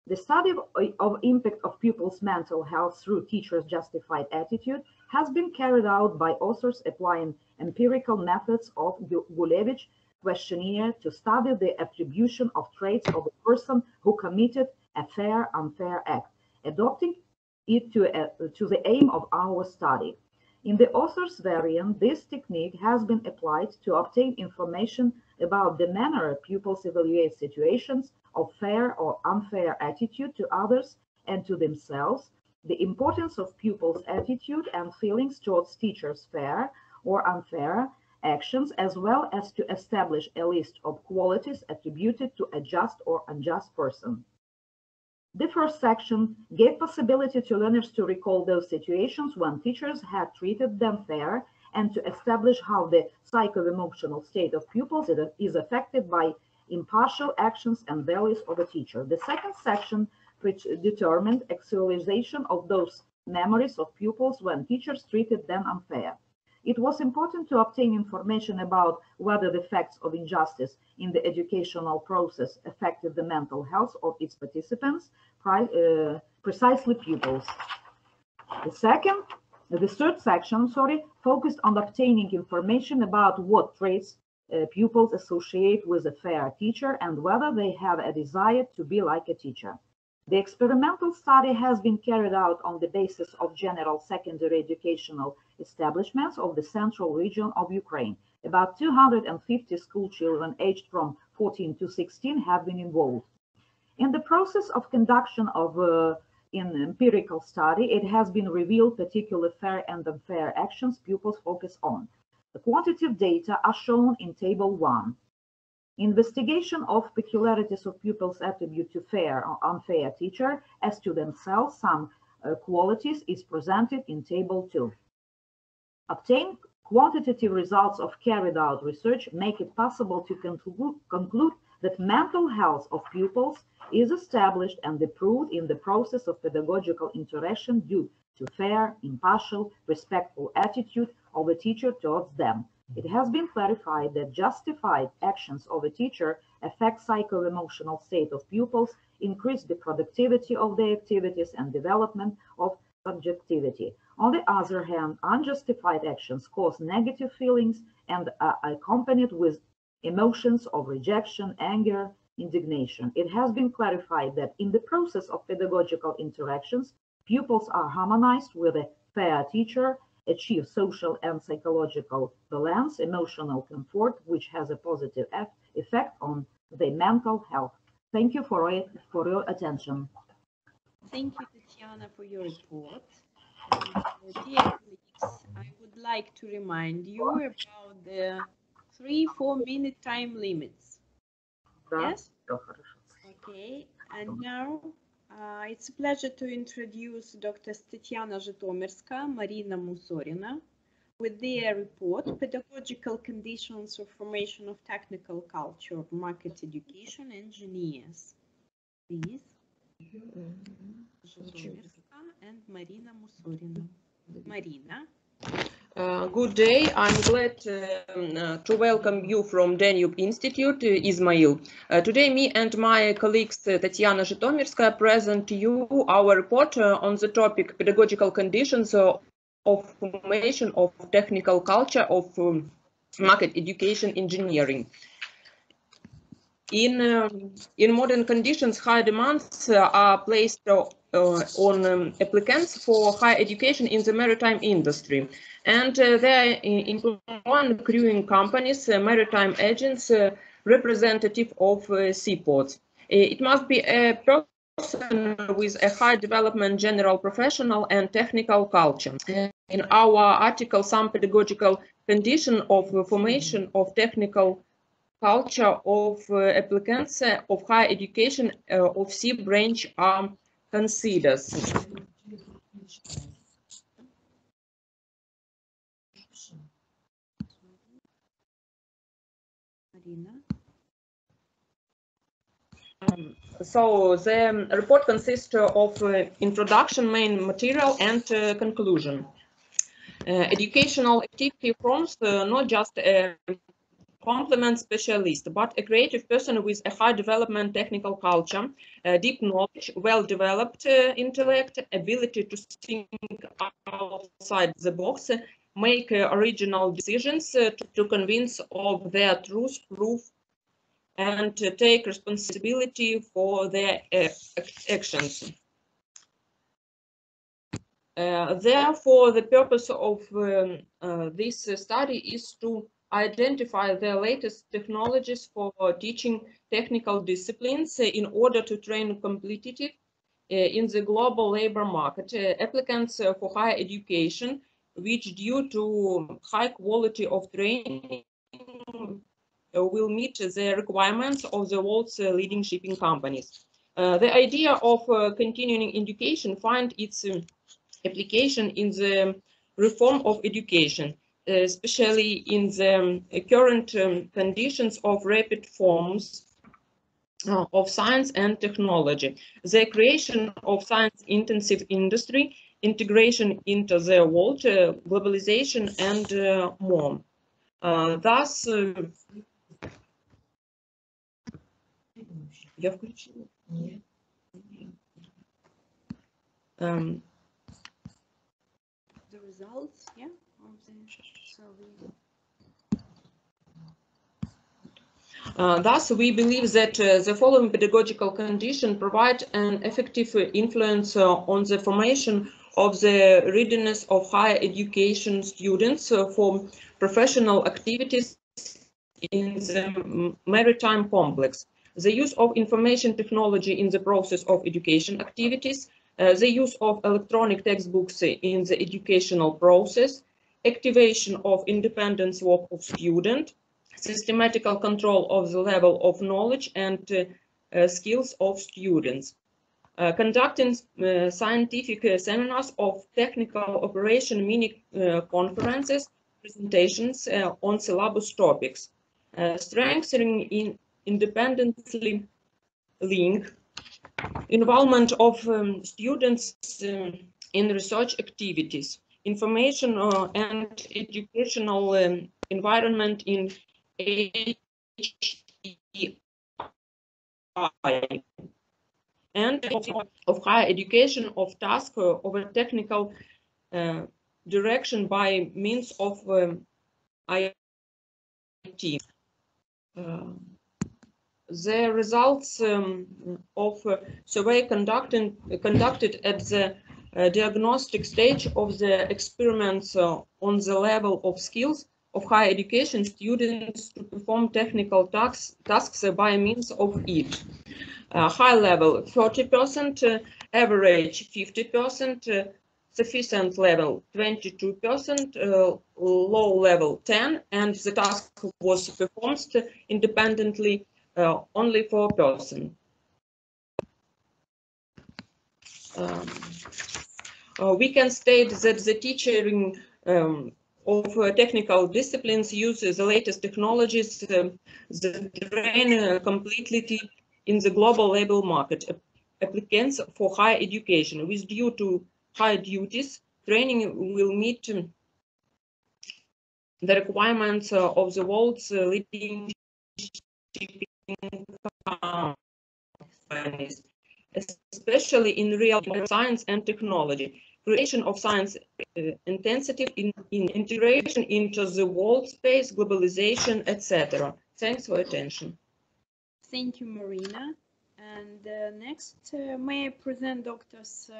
The study of impact of pupils' mental health through teachers' justified attitude has been carried out by authors applying empirical methods of Gulevich questionnaire to study the attribution of traits of a person who committed a fair, unfair act, adopting it to the aim of our study. In the author's variant, this technique has been applied to obtain information about the manner pupils evaluate situations of fair or unfair attitude to others and to themselves, the importance of pupils' attitude and feelings towards teachers' fair or unfair actions, as well as to establish a list of qualities attributed to a just or unjust person. The first section gave possibility to learners to recall those situations when teachers had treated them fair and to establish how the psycho-emotional state of pupils is affected by impartial actions and values of a teacher. The second section, which determined actualization of those memories of pupils when teachers treated them unfair. It was important to obtain information about whether the facts of injustice in the educational process affected the mental health of its participants, precisely pupils. The third section, focused on obtaining information about what traits pupils associate with a fair teacher and whether they have a desire to be like a teacher. The experimental study has been carried out on the basis of general secondary educational establishments of the central region of Ukraine. About 250 school children aged from 14 to 16 have been involved. In the process of conduction of an empirical study, it has been revealed particular fair and unfair actions pupils focus on. The quantitative data are shown in Table 1. Investigation of peculiarities of pupils' attribute to fair or unfair teacher as to themselves, some qualities is presented in Table 2. Obtained quantitative results of carried out research make it possible to conclude that mental health of pupils is established and improved in the process of pedagogical interaction due to fair, impartial, respectful attitude of a teacher towards them. It has been clarified that justified actions of a teacher affect psycho-emotional state of pupils, increase the productivity of their activities and development of subjectivity. On the other hand, unjustified actions cause negative feelings and are accompanied with emotions of rejection, anger, indignation. It has been clarified that in the process of pedagogical interactions, pupils are harmonized with a fair teacher, achieve social and psychological balance, emotional comfort, which has a positive effect on their mental health. Thank you for your attention. Thank you, Tetiana, for your report. Dear colleagues, I would like to remind you about the 3-4 minute time limits. Yes? Okay, and now it's a pleasure to introduce Dr. Tetiana Zhytomyrska, Marina Musorina, with their report, Pedagogical Conditions of Formation of Technical Culture of Market Education Engineers. Please. Zhytomyrska and Marina Musorina. Marina. Good day. I'm glad to welcome you from Danube Institute, Ismail. Today, me and my colleagues Tetiana Zhytomyrska present to you our report on the topic Pedagogical Conditions of Formation of Technical Culture of Market Education Engineering. In modern conditions, high demands are placed on applicants for higher education in the maritime industry. And there are one crewing companies, maritime agents, representative of seaports. It must be a person with a high development, general, professional and technical culture. In our article, some pedagogical condition of formation of technical culture of applicants of higher education of sea branch are considered. So the report consists of introduction, main material, and conclusion. Educational activity forms not just a complement specialist, but a creative person with a high development technical culture, deep knowledge, well-developed intellect, ability to think outside the box, make original decisions, to convince of their truth, proof, and take responsibility for their actions. Therefore, the purpose of this study is to identify the latest technologies for teaching technical disciplines in order to train competitive in the global labor market applicants for higher education, which due to high quality of training will meet the requirements of the world's leading shipping companies. The idea of continuing education finds its application in the reform of education, especially in the current conditions of rapid forms of science and technology, the creation of science-intensive industry, integration into the world, globalization, and more. Thus, the results, yeah, of the survey. Thus, we believe that the following pedagogical conditions provide an effective influence on the formation of the readiness of higher education students for professional activities in the maritime complex. The use of information technology in the process of education activities, the use of electronic textbooks in the educational process, activation of independent work of student, systematical control of the level of knowledge and skills of students, conducting scientific seminars of technical operation, mini conferences, presentations on syllabus topics, strengthening in independently link involvement of students in research activities, information and educational environment in HEI, and of higher education of task of a technical direction by means of IT. The results of survey conducted at the diagnostic stage of the experiments on the level of skills of higher education students to perform technical tasks by means of it. High level 30%, average 50%, sufficient level 22%, low level 10%, and the task was performed independently only 4%. We can state that the teaching of technical disciplines uses the latest technologies that train completely in the global labor market. Applicants for higher education with due to high duties, training will meet the requirements of the world's leading companies, especially in real science and technology, creation of science intensive in integration into the world space, globalization, etc. Thanks for attention. Thank you, Marina. And next, may I present Doctors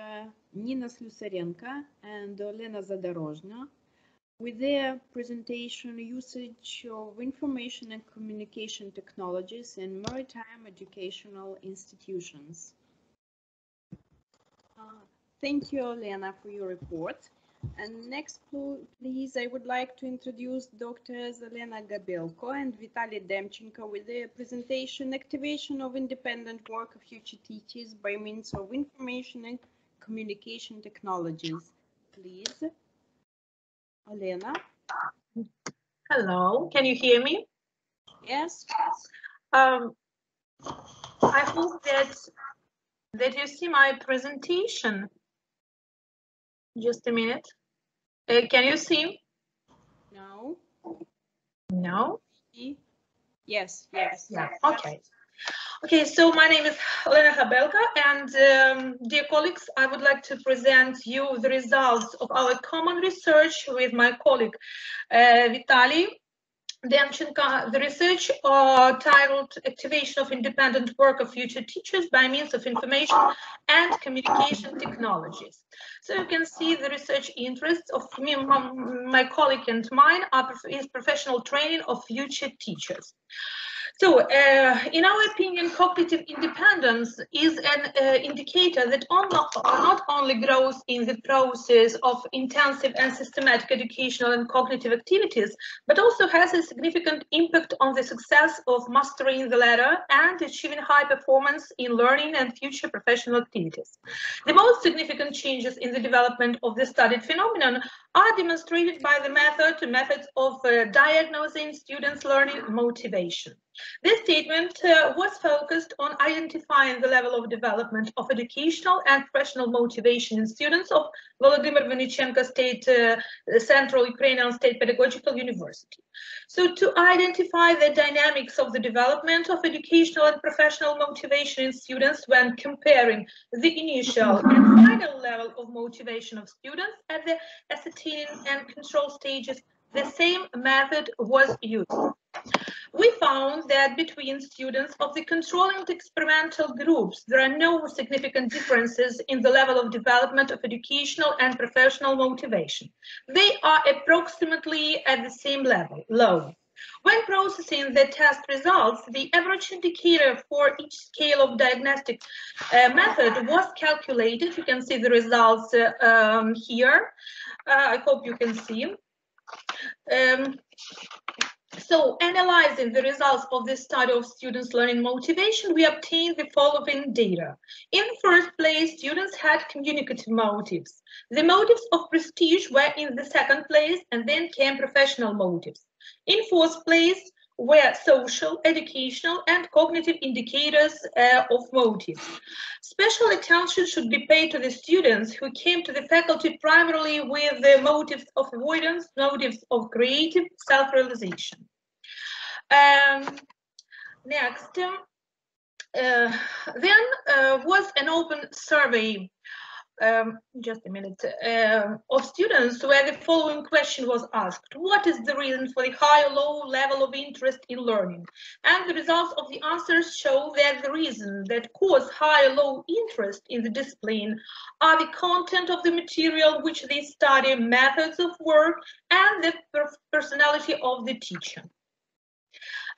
Nina Slusarenko and Olena Zadorozhna with their presentation usage of information and communication technologies in maritime educational institutions. Thank you, Olena, for your report. And next, please, I would like to introduce Doctors Olena Gabelko and Vitaly Demchenko with their presentation, Activation of Independent Work of Future Teachers by Means of Information and Communication Technologies. Please, Olena. Hello, can you hear me? Yes. I hope that you see my presentation. Just a minute. Can you see? No. No? Yes, yes. Yeah, okay. Okay, so my name is Olena Gabelko, and dear colleagues, I would like to present you the results of our common research with my colleague Vitaly Demchenko. The research titled Activation of Independent Work of Future Teachers by Means of Information and Communication Technologies. So you can see the research interests of me, my colleague and mine is professional training of future teachers. So, in our opinion, cognitive independence is an indicator that not only grows in the process of intensive and systematic educational and cognitive activities, but also has a significant impact on the success of mastering the latter and achieving high performance in learning and future professional activities. The most significant changes in the development of the studied phenomenon are demonstrated by the methods of diagnosing students' learning motivation. This statement was focused on identifying the level of development of educational and professional motivation in students of Volodymyr Vinnychenko Central Ukrainian State Pedagogical University. So to identify the dynamics of the development of educational and professional motivation in students when comparing the initial and final level of motivation of students at the ascertaining and control stages, the same method was used. We found that between students of the control and experimental groups, there are no significant differences in the level of development of educational and professional motivation. They are approximately at the same level, low. When processing the test results, the average indicator for each scale of diagnostic method was calculated. You can see the results here. I hope you can see. So, analyzing the results of this study of students' learning motivation, we obtained the following data. In the first place, students had communicative motives. The motives of prestige were in the second place, and then came professional motives. In fourth place were social, educational, and cognitive indicators of motives. Special attention should be paid to the students who came to the faculty primarily with the motives of avoidance, motives of creative self-realization. Next, then was an open survey, just a minute, of students where the following question was asked. What is the reason for the high or low level of interest in learning? And the results of the answers show that the reason that cause high or low interest in the discipline are the content of the material which they study, methods of work, and the personality of the teacher.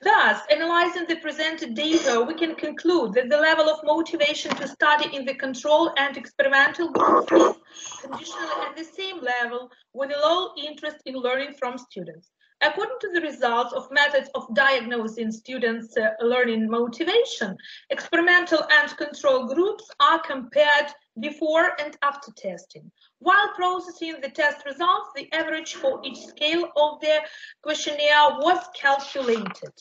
Thus, analyzing the presented data, we can conclude that the level of motivation to study in the control and experimental groups is conditionally at the same level with a low interest in learning from students. According to the results of methods of diagnosing students' learning motivation, experimental and control groups are compared before and after testing. While processing the test results, the average for each scale of the questionnaire was calculated.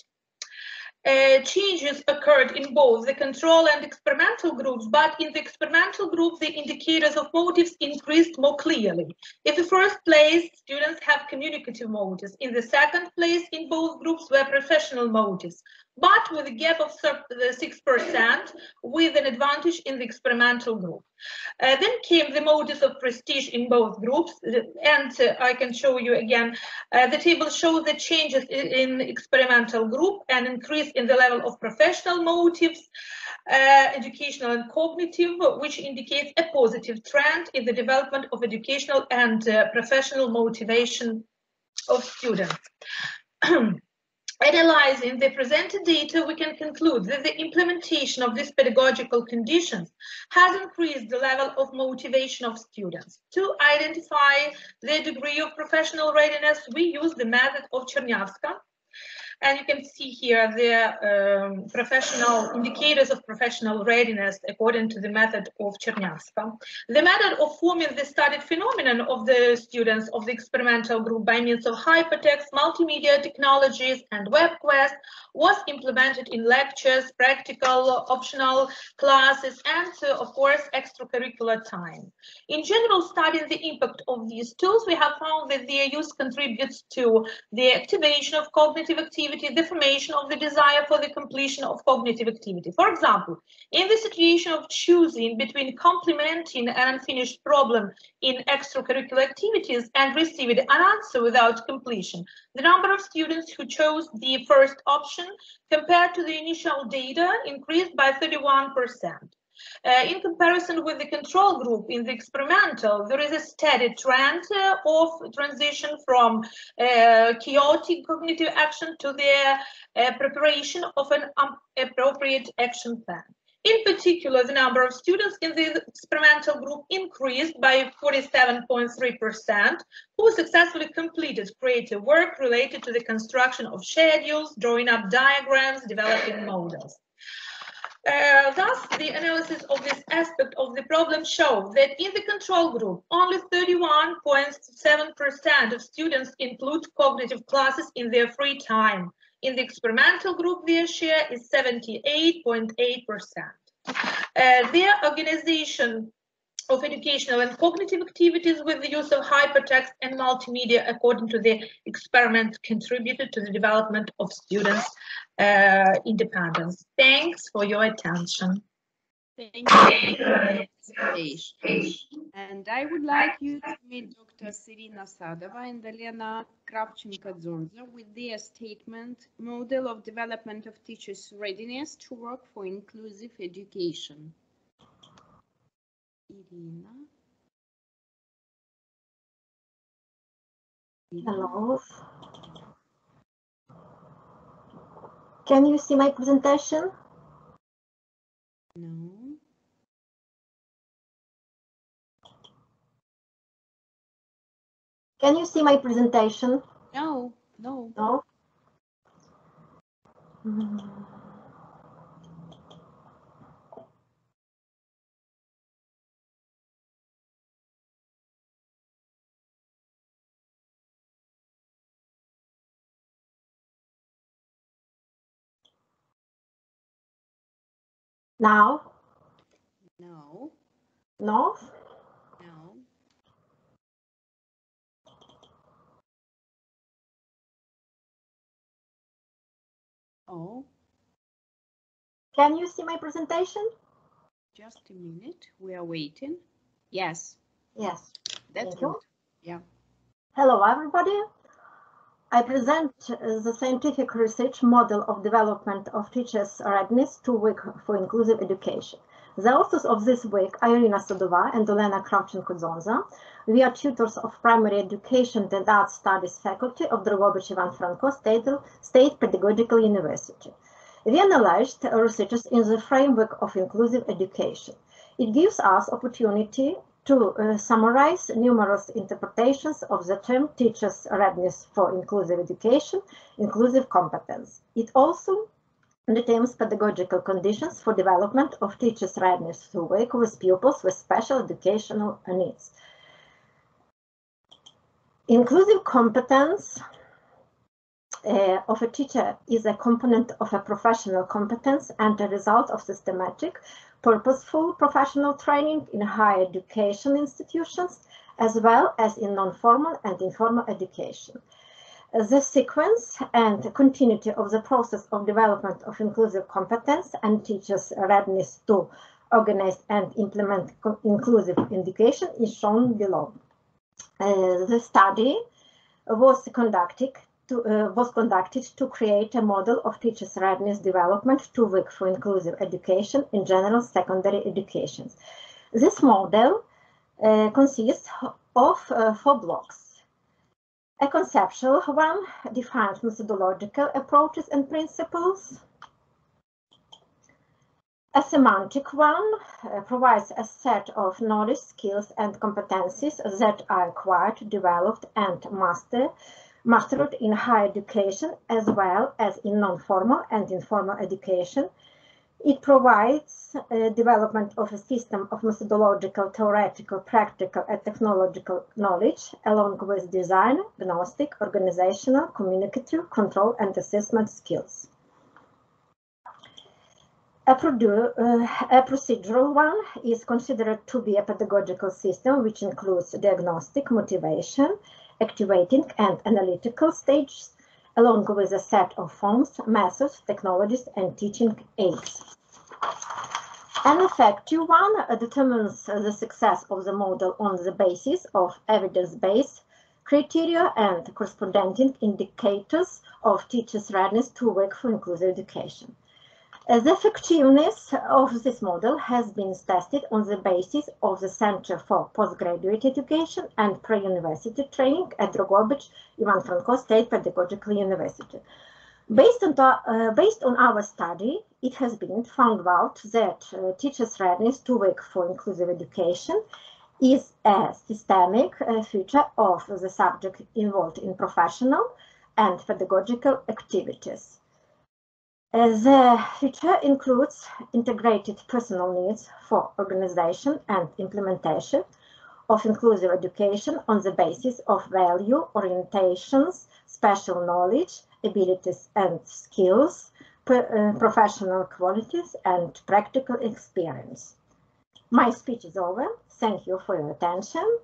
Changes occurred in both the control and experimental groups, but in the experimental group, the indicators of motives increased more clearly. In the first place, students have communicative motives. In the second place, in both groups were professional motives, but with a gap of 6%, with an advantage in the experimental group. Then came the motives of prestige in both groups, and I can show you again. The table shows the changes in experimental group and increase in the level of professional motives, educational and cognitive, which indicates a positive trend in the development of educational and professional motivation of students. Analyzing the presented data, we can conclude that the implementation of these pedagogical conditions has increased the level of motivation of students. To identify the degree of professional readiness, we use the method of Chernявska. And you can see here the professional indicators of professional readiness according to the method of Chernявska. The method of forming the studied phenomenon of the students of the experimental group by means of hypertext, multimedia technologies, and web quests was implemented in lectures, practical, optional classes, and of course, extracurricular time. In general, studying the impact of these tools, we have found that their use contributes to the activation of cognitive activity, the formation of the desire for the completion of cognitive activity. For example, in the situation of choosing between complementing an unfinished problem in extracurricular activities and receiving an answer without completion, the number of students who chose the first option compared to the initial data increased by 31%. In comparison with the control group in the experimental, there is a steady trend of transition from chaotic cognitive action to the preparation of an appropriate action plan. In particular, the number of students in the experimental group increased by 47.3%, who successfully completed creative work related to the construction of schedules, drawing up diagrams, developing models. Thus, the analysis of this aspect of the problem shows that in the control group, only 31.7% of students include cognitive classes in their free time. In the experimental group, their share is 78.8%. Their organization of educational and cognitive activities with the use of hypertext and multimedia according to the experiment contributed to the development of students' independence. Thanks for your attention. Thank you for your presentation. And I would like you to meet Dr. Irina Sadova and Olena Kravchenko-Dzonza with their statement, Model of Development of Teachers' Readiness to Work for Inclusive Education. Irina. Hello. Can you see my presentation? No. Can you see my presentation? No, no. No? Now? No. No? No. Oh. Can you see my presentation? Just a minute. We are waiting. Yes. Yes. That's Thank good. you. Yeah. Hello, everybody. I present the scientific research model of development of teachers' readiness to work for inclusive education. The authors of this work are Irina Sadova and Olena Kravchenko-Dzonza. We are tutors of primary education and art studies faculty of Dragobich Ivan Franko State Pedagogical University. We analyzed researches in the framework of inclusive education. It gives us opportunity to summarize numerous interpretations of the term teachers' readiness for inclusive education, inclusive competence. It also determines pedagogical conditions for development of teachers' readiness to work with pupils with special educational needs. Inclusive competence of a teacher is a component of a professional competence and a result of systematic, purposeful professional training in higher education institutions, as well as in non-formal and informal education. The sequence and continuity of the process of development of inclusive competence and teachers' readiness to organize and implement inclusive education is shown below. The study was conducted to create a model of teachers' readiness development to work for inclusive education in general secondary education. This model consists of 4 blocks. A conceptual one defines methodological approaches and principles. A semantic one provides a set of knowledge, skills, and competencies that are acquired, developed, and mastered in higher education as well as in non-formal and informal education. It provides development of a system of methodological, theoretical, practical, and technological knowledge, along with design, gnostic, organizational, communicative, control, and assessment skills. A procedural one is considered to be a pedagogical system which includes diagnostic, motivation, activating, and analytical stages, along with a set of forms, methods, technologies, and teaching aids. An effective one determines the success of the model on the basis of evidence-based criteria and corresponding indicators of teachers' readiness to work for inclusive education. The effectiveness of this model has been tested on the basis of the Center for Postgraduate Education and Pre-University Training at Dragobich Ivan Franko State Pedagogical University. Based on our study, it has been found out that teachers' readiness to work for inclusive education is a systemic feature of the subject involved in professional and pedagogical activities. The future includes integrated personal needs for organization and implementation of inclusive education on the basis of value orientations, special knowledge, abilities and skills, professional qualities, and practical experience. My speech is over. Thank you for your attention.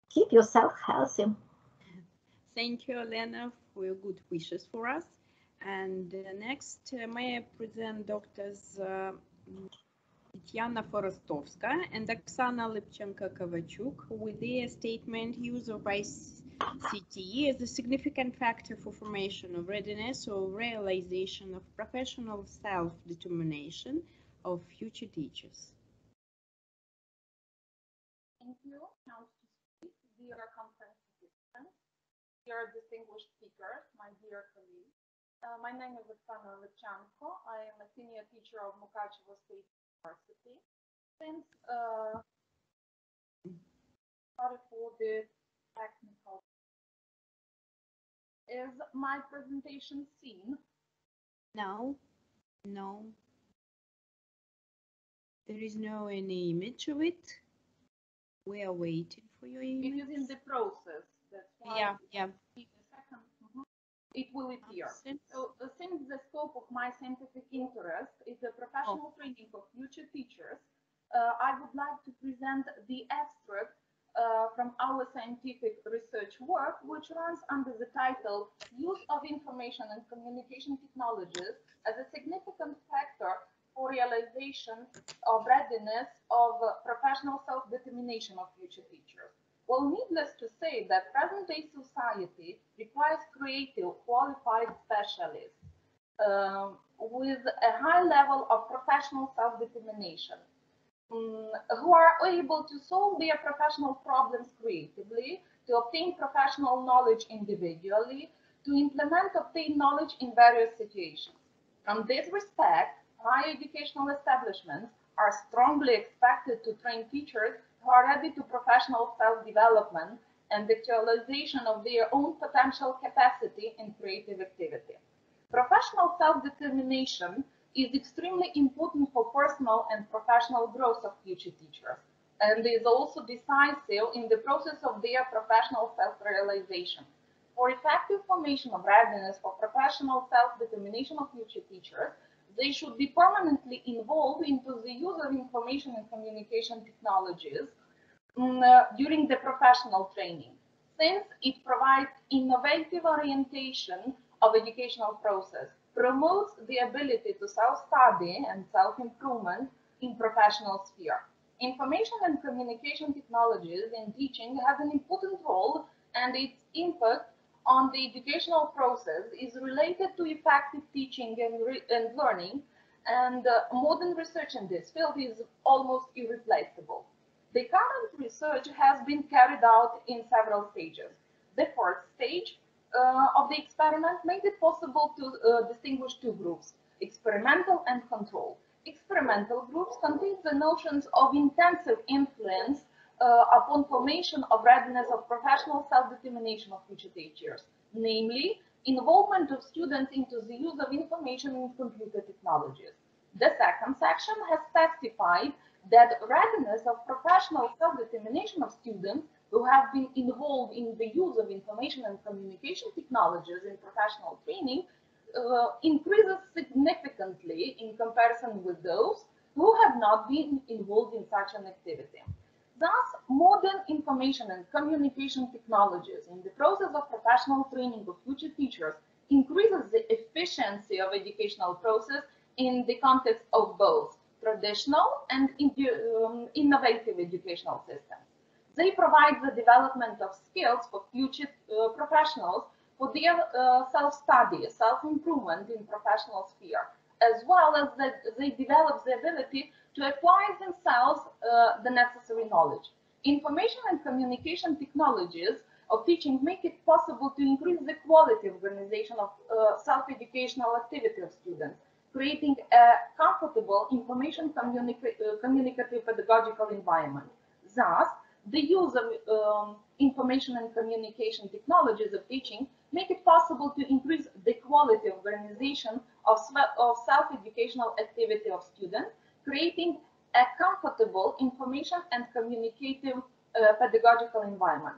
Keep yourself healthy. Thank you, Olena, for your good wishes for us. And next, may I present Doctors Tetiana Forostovska and Oksana Lipchenko-Kovachuk with their statement: use of ICT as a significant factor for formation of readiness or realization of professional self-determination of future teachers. Thank you. Now to speak, dear conference participants, dear distinguished speakers, my dear colleagues. My name is Oksana Lipchenko. I am a senior teacher of Mukachevo State University. Since sorry for the technical. Is my presentation seen? No, no. There is no any image of it. We are waiting for your image. It is in the process. That's why. Yeah. In a second. It will appear. So, since the scope of my scientific interest is the professional training of future teachers, I would like to present the abstract from our scientific research work, which runs under the title Use of Information and Communication Technologies as a Significant Factor for Realization of Readiness of Professional Self-Determination of Future Teachers. Well, needless to say that present-day society requires creative, qualified specialists with a high level of professional self-determination, who are able to solve their professional problems creatively, to obtain professional knowledge individually, to implement obtained knowledge in various situations. From this respect, higher educational establishments are strongly expected to train teachers who are ready to professional self-development and actualization of their own potential capacity in creative activity. Professional self-determination is extremely important for personal and professional growth of future teachers, and is also decisive in the process of their professional self-realization. For effective formation of readiness for professional self-determination of future teachers, they should be permanently involved into the use of information and communication technologies during the professional training, since it provides innovative orientation of educational process, promotes the ability to self-study and self-improvement in professional sphere. Information and communication technologies in teaching has an important role, and its impact on the educational process is related to effective teaching and learning, and modern research in this field is almost irreplaceable. The current research has been carried out in several stages. The first stage of the experiment made it possible to distinguish two groups, experimental and control. Experimental groups contain the notions of intensive influence upon formation of readiness of professional self-determination of future teachers, namely involvement of students into the use of information and computer technologies. The second section has specified that readiness of professional self-determination of students who have been involved in the use of information and communication technologies in professional training increases significantly in comparison with those who have not been involved in such an activity. Thus, modern information and communication technologies in the process of professional training of future teachers increases the efficiency of educational process in the context of both traditional and innovative educational systems. They provide the development of skills for future professionals for their self-study, self-improvement in professional sphere, as well as that they develop the ability to acquire themselves the necessary knowledge. Information and communication technologies of teaching make it possible to increase the quality of organization of self-educational activity of students, creating a comfortable information communicative pedagogical environment. Thus, the use of information and communication technologies of teaching make it possible to increase the quality of organization of self-educational activity of students, creating a comfortable information and communicative pedagogical environment.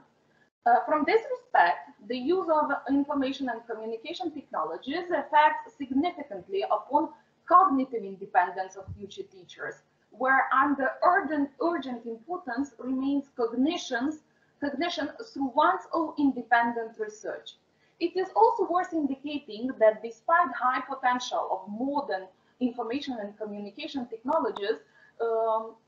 From this respect, the use of information and communication technologies affects significantly upon cognitive independence of future teachers, where under urgent importance remains cognition through one's own independent research. It is also worth indicating that despite high potential of modern information and communication technologies,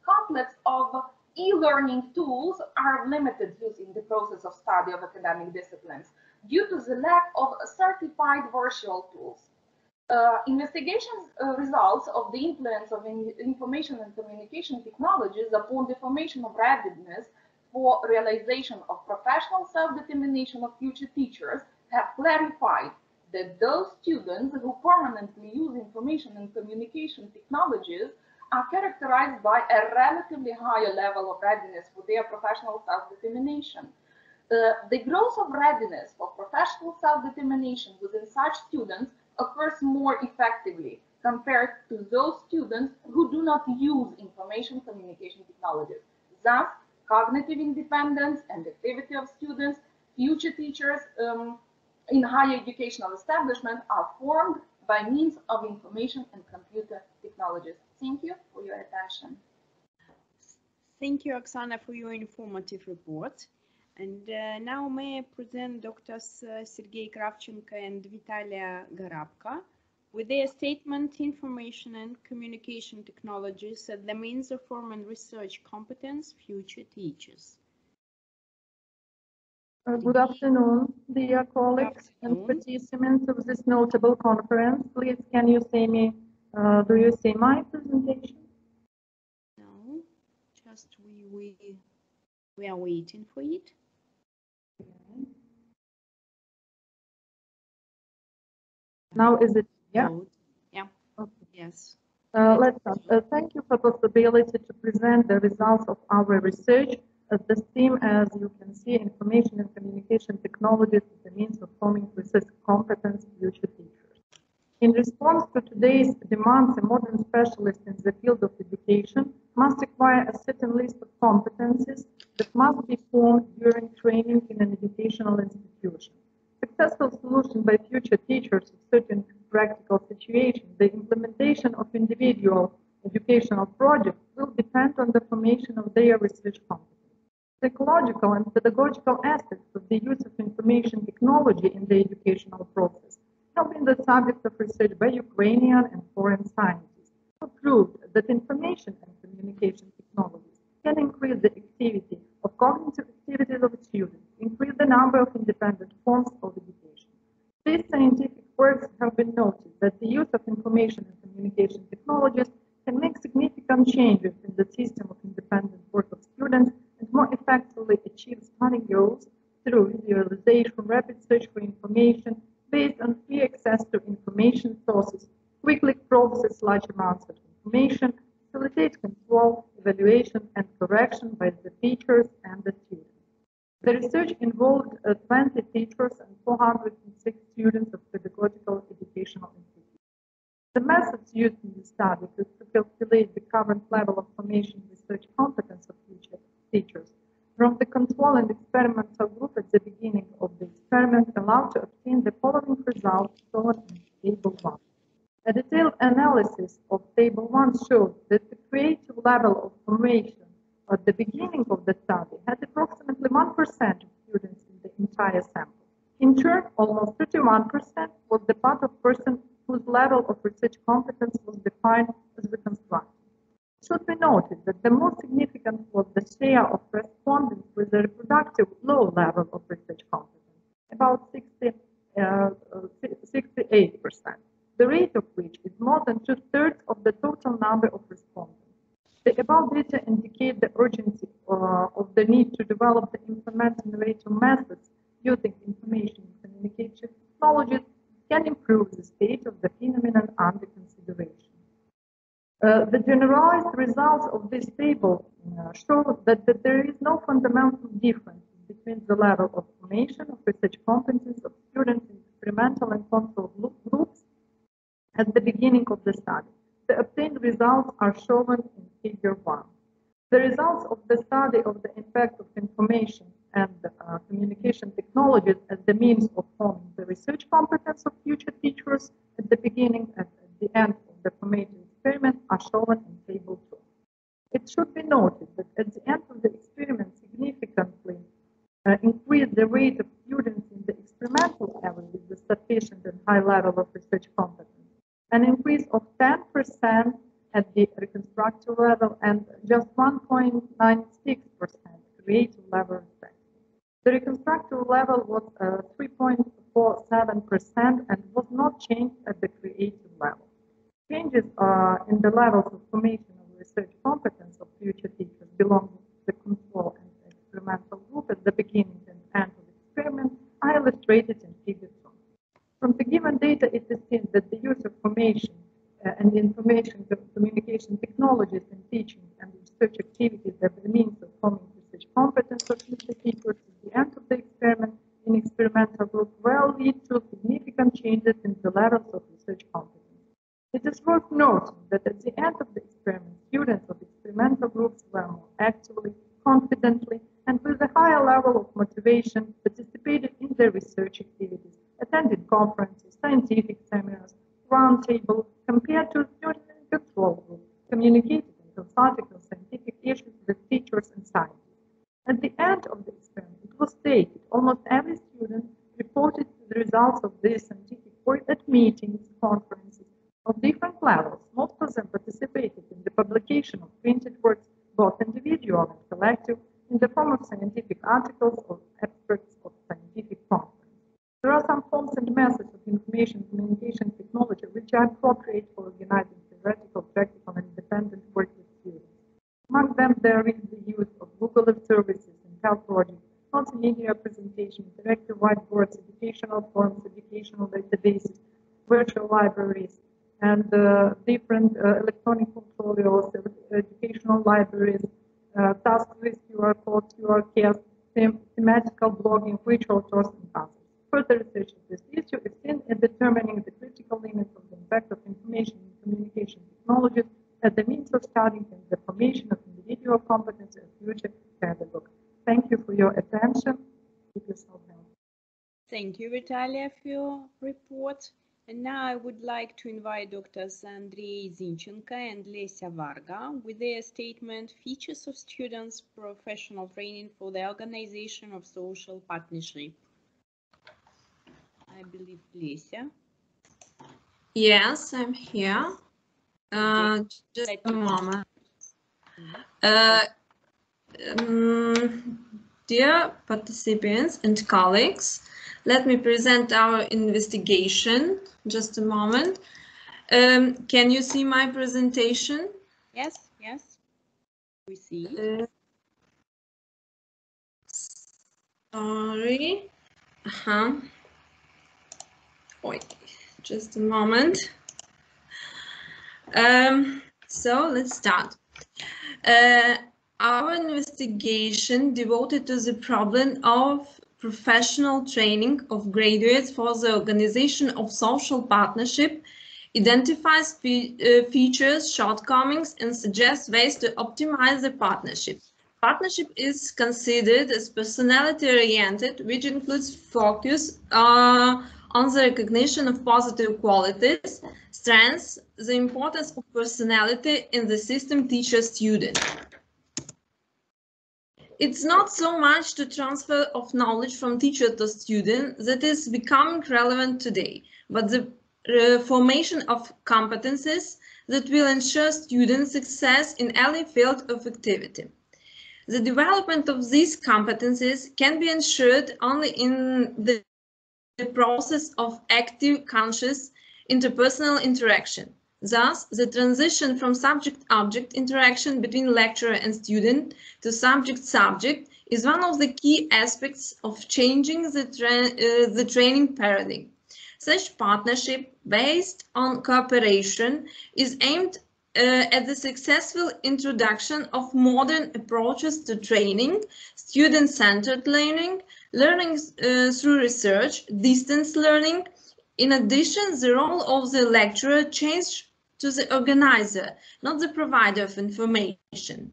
complex of e-learning tools are limited use in the process of study of academic disciplines due to the lack of certified virtual tools. Investigations results of the influence of information and communication technologies upon the formation of readiness for realization of professional self-determination of future teachers have clarified that those students who permanently use information and communication technologies are characterized by a relatively higher level of readiness for their professional self-determination. The growth of readiness for professional self-determination within such students occurs more effectively compared to those students who do not use information communication technologies. Thus, cognitive independence and activity of students, future teachers in higher educational establishment are formed by means of information and computer technologies. Thank you for your attention. Thank you, Oksana, for your informative report. And now may I present Doctors Sergei Kravchenko and Vitalia Garabka with their statement, Information and Communication Technologies as the means of forming research competence future teachers. Good afternoon, dear colleagues and participants of this notable conference. Please, can you see me? Do you see my presentation? No, just we are waiting for it. Okay. Now is it? Yeah. Yeah. Okay. Yes. Let's start. Thank you for the possibility to present the results of our research. The theme, as you can see, information and communication technologies is the means of forming research competence future teachers. In response to today's demands, a modern specialist in the field of education must acquire a certain list of competencies that must be formed during training in an educational institution. Successful solution by future teachers of certain practical situations, the implementation of individual educational projects will depend on the formation of their research competence. Psychological and pedagogical aspects of the use of information technology in the educational process have been the subject of research by Ukrainian and foreign scientists, who proved that information and communication technologies can increase the activity of cognitive activities of students, increase the number of independent forms of education. These scientific works have been noted that the use of information and communication technologies can make significant changes in the system of independent work of students and more effectively achieve study goals through visualization, rapid search for information based on free access to information sources, quickly process large amounts of information, facilitate control, evaluation, and correction by the teachers and the students. The research involved 20 teachers and 406 students of pedagogical educational institutions. The methods used in the study to calculate the current level of formation research competence of future teachers from the control and experimental group at the beginning of the experiment allowed to obtain the following results shown in Table 1. A detailed analysis of Table 1 showed that the creative level of formation at the beginning of the study had approximately 1% of students in the entire sample. In turn, almost 31% was the part of persons whose level of research competence was defined as reconstructed. It should be noted that the most significant was the share of respondents with a reproductive low level of research competence, about 68%, the rate of which is more than 2/3 of the total number of respondents. The above data indicate the urgency of the need to develop and implement innovative methods using information and communication technologies can improve the state of the phenomenon under consideration. The generalized results of this table show that there is no fundamental difference between the level of formation of research competencies of students students in experimental and control groups at the beginning of the study. The obtained results are shown in Figure 1. The results of the study of the impact of information and communication technologies as the means of forming the research competence of future teachers at the beginning and at the end of the formative experiment are shown in Table 2. It should be noted that at the end of the experiment significantly increased the rate of students in the experimental area with the sufficient and high level of research competence, an increase of 10% at the reconstructive level and just 1.96% creative level respectively. The reconstructive level was 3.47% and was not changed at the creative level. Changes in the levels of formation of research competence of future teachers belonging to the control and experimental group at the beginning and end of the experiment are illustrated in Figure 2. From the given data, it is seen that the use of formation and information communication technologies in teaching and research activities as the means of forming research competence of future teachers at the end of the experiment in experimental group will lead to significant changes in the levels of research competence. It is worth noting that at the end of the experiment, students of experimental groups were more actively, confidently, and with a higher level of motivation participated in their research activities, attended conferences, scientific seminars, roundtable, compared to students in control group, communicated and consulted on scientific issues with teachers and scientists. At the end of the experiment, it was stated almost every student reported the results of their scientific work at meetings, conferences of different levels. Most of them participated in the publication of printed works, both individual and collective, in the form of scientific articles or extracts of scientific conferences. There are some forms and methods of information communication technology which are appropriate for organizing theoretical, practical, and independent work with students. Among them, there is the use of Google Earth services and health projects, multimedia presentation, interactive whiteboards, educational forums, educational databases, virtual libraries, and different electronic portfolios, educational libraries, tasks with QR codes, QR casts, thematical blogging, which authors and others. Further research of this issue is seen in determining the critical limits of the impact of information and communication technologies as the means of studying and the formation of individual competence and future pedagogues. Thank you for your attention. Keep yourself healthy. Thank you, Vitalia, for your report. And now I would like to invite Drs. Andrei Zinchenko and Lesia Varga with their statement, Features of Students' Professional Training for the Organization of Social Partnership. I believe Lesia. Yes, I'm here. Just a moment. Dear participants and colleagues, let me present our investigation. Just a moment. Can you see my presentation? Yes, yes. We see. Sorry. Wait, just a moment. So let's start. Our investigation devoted to the problem of professional training of graduates for the organization of social partnership identifies features, shortcomings, and suggests ways to optimize the partnership. Partnership is considered as personality-oriented, which includes focus on the recognition of positive qualities, strengths, the importance of personality in the system teacher-student. It's not so much the transfer of knowledge from teacher to student that is becoming relevant today, but the formation of competences that will ensure student success in any field of activity. The development of these competences can be ensured only in the process of active, conscious, interpersonal interaction. Thus, the transition from subject-object interaction between lecturer and student to subject-subject is one of the key aspects of changing the training paradigm. Such partnership based on cooperation is aimed at the successful introduction of modern approaches to training, student-centered learning, learning through research, distance learning. In addition, the role of the lecturer changed to the organizer, not the provider of information.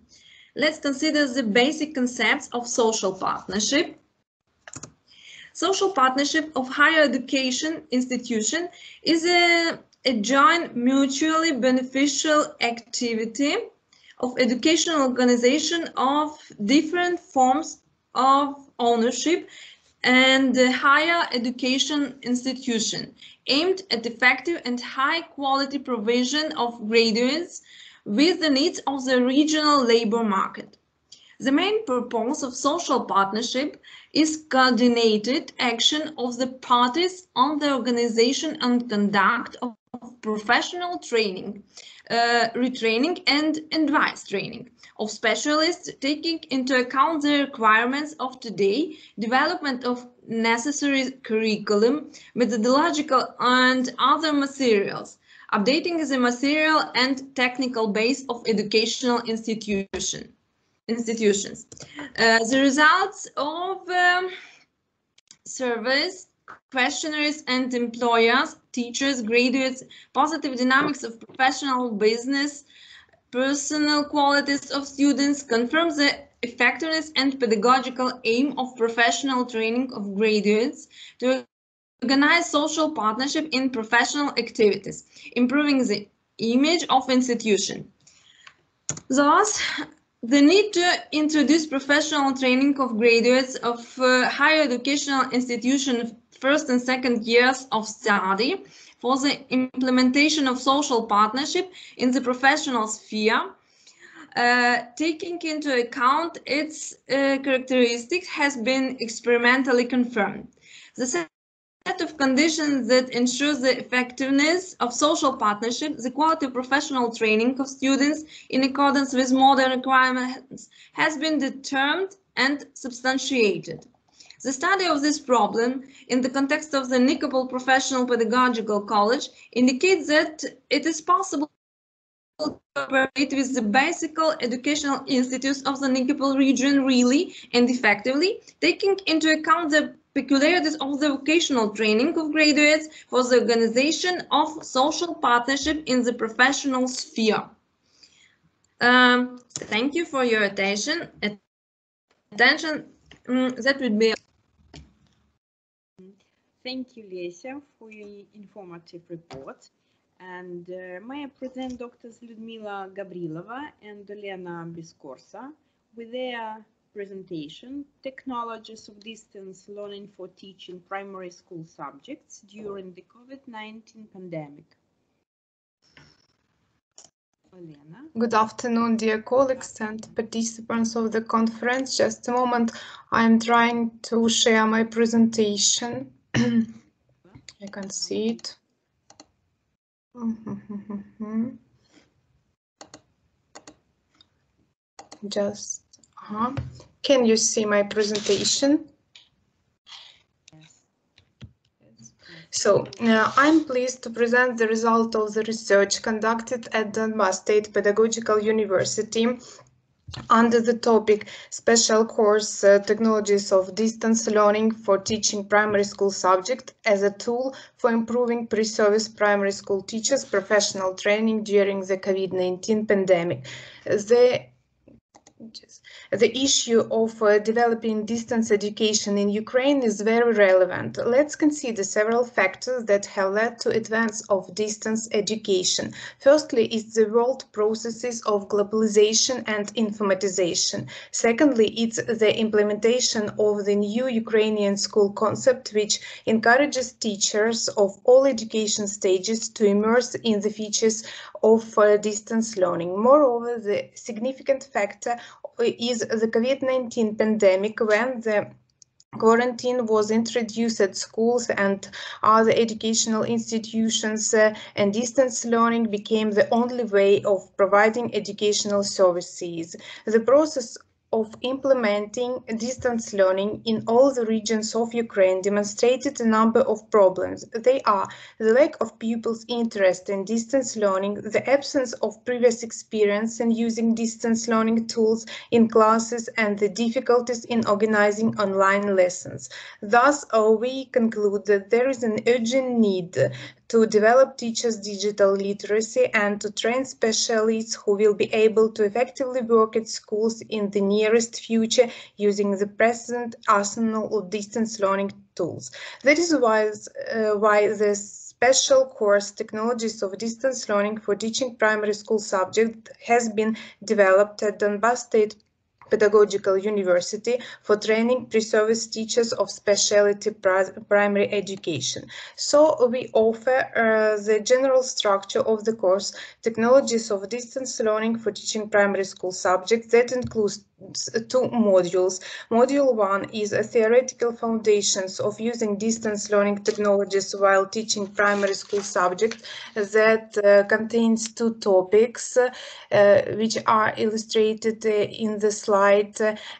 Let's consider the basic concepts of social partnership. Social partnership of higher education institution is a joint mutually beneficial activity of educational organization of different forms of ownership and the higher education institution aimed at effective and high quality provision of graduates with the needs of the regional labor market. The main purpose of social partnership is coordinated action of the parties on the organization and conduct of professional training, retraining and advice training of specialists, taking into account the requirements of today, development of necessary curriculum, methodological and other materials, updating the material and technical base of educational institutions. The results of surveys, questionnaires and employers, teachers, graduates, positive dynamics of professional business, personal qualities of students confirm the effectiveness and pedagogical aim of professional training of graduates to organize social partnership in professional activities, improving the image of institution. Thus, the need to introduce professional training of graduates of higher educational institution first and second years of study for the implementation of social partnership in the professional sphere, taking into account its characteristics, has been experimentally confirmed. The set of conditions that ensures the effectiveness of social partnership, the quality of professional training of students in accordance with modern requirements, has been determined and substantiated. The study of this problem in the context of the Nikopol Professional Pedagogical College indicates that it is possible to cooperate with the basic educational institutes of the Nikopol region really and effectively, taking into account the peculiarities of the vocational training of graduates for the organization of social partnership in the professional sphere. Thank you for your attention. That would be. Thank you, Lesia, for your informative report. And may I present Drs. Lyudmila Gavrilova and Olena Biskorsa with their presentation, Technologies of Distance Learning for Teaching Primary School Subjects During the COVID-19 Pandemic. Olena. Good afternoon, dear colleagues and participants of the conference. Just a moment, I'm trying to share my presentation. I can see it. Just, can you see my presentation? Yes. So, I'm pleased to present the result of the research conducted at Donbas State Pedagogical University under the topic Special Course Technologies of Distance Learning for Teaching Primary School Subject as a Tool for Improving Pre-Service Primary School Teachers' Professional Training During the COVID-19 Pandemic. The issue of developing distance education in Ukraine is very relevant. Let's consider several factors that have led to advance of distance education. Firstly, it's the world processes of globalization and informatization. Secondly, it's the implementation of the new Ukrainian school concept, which encourages teachers of all education stages to immerse in the features of distance learning. Moreover, the significant factor is the COVID-19 pandemic, when the quarantine was introduced at schools and other educational institutions, and distance learning became the only way of providing educational services. The process of implementing distance learning in all the regions of Ukraine demonstrated a number of problems. They are the lack of pupils' interest in distance learning, the absence of previous experience in using distance learning tools in classes, and the difficulties in organizing online lessons. Thus, we conclude that there is an urgent need to develop teachers' digital literacy and to train specialists who will be able to effectively work at schools in the nearest future using the present arsenal of distance learning tools. That is why the special course Technologies of Distance Learning for Teaching Primary School Subject has been developed at Donbas State Pedagogical University for training pre-service teachers of specialty primary education. So we offer the general structure of the course, Technologies of Distance Learning for Teaching Primary School Subjects, that includes two modules. Module 1 is a theoretical foundations of using distance learning technologies while teaching primary school subjects that contains two topics which are illustrated in the slide.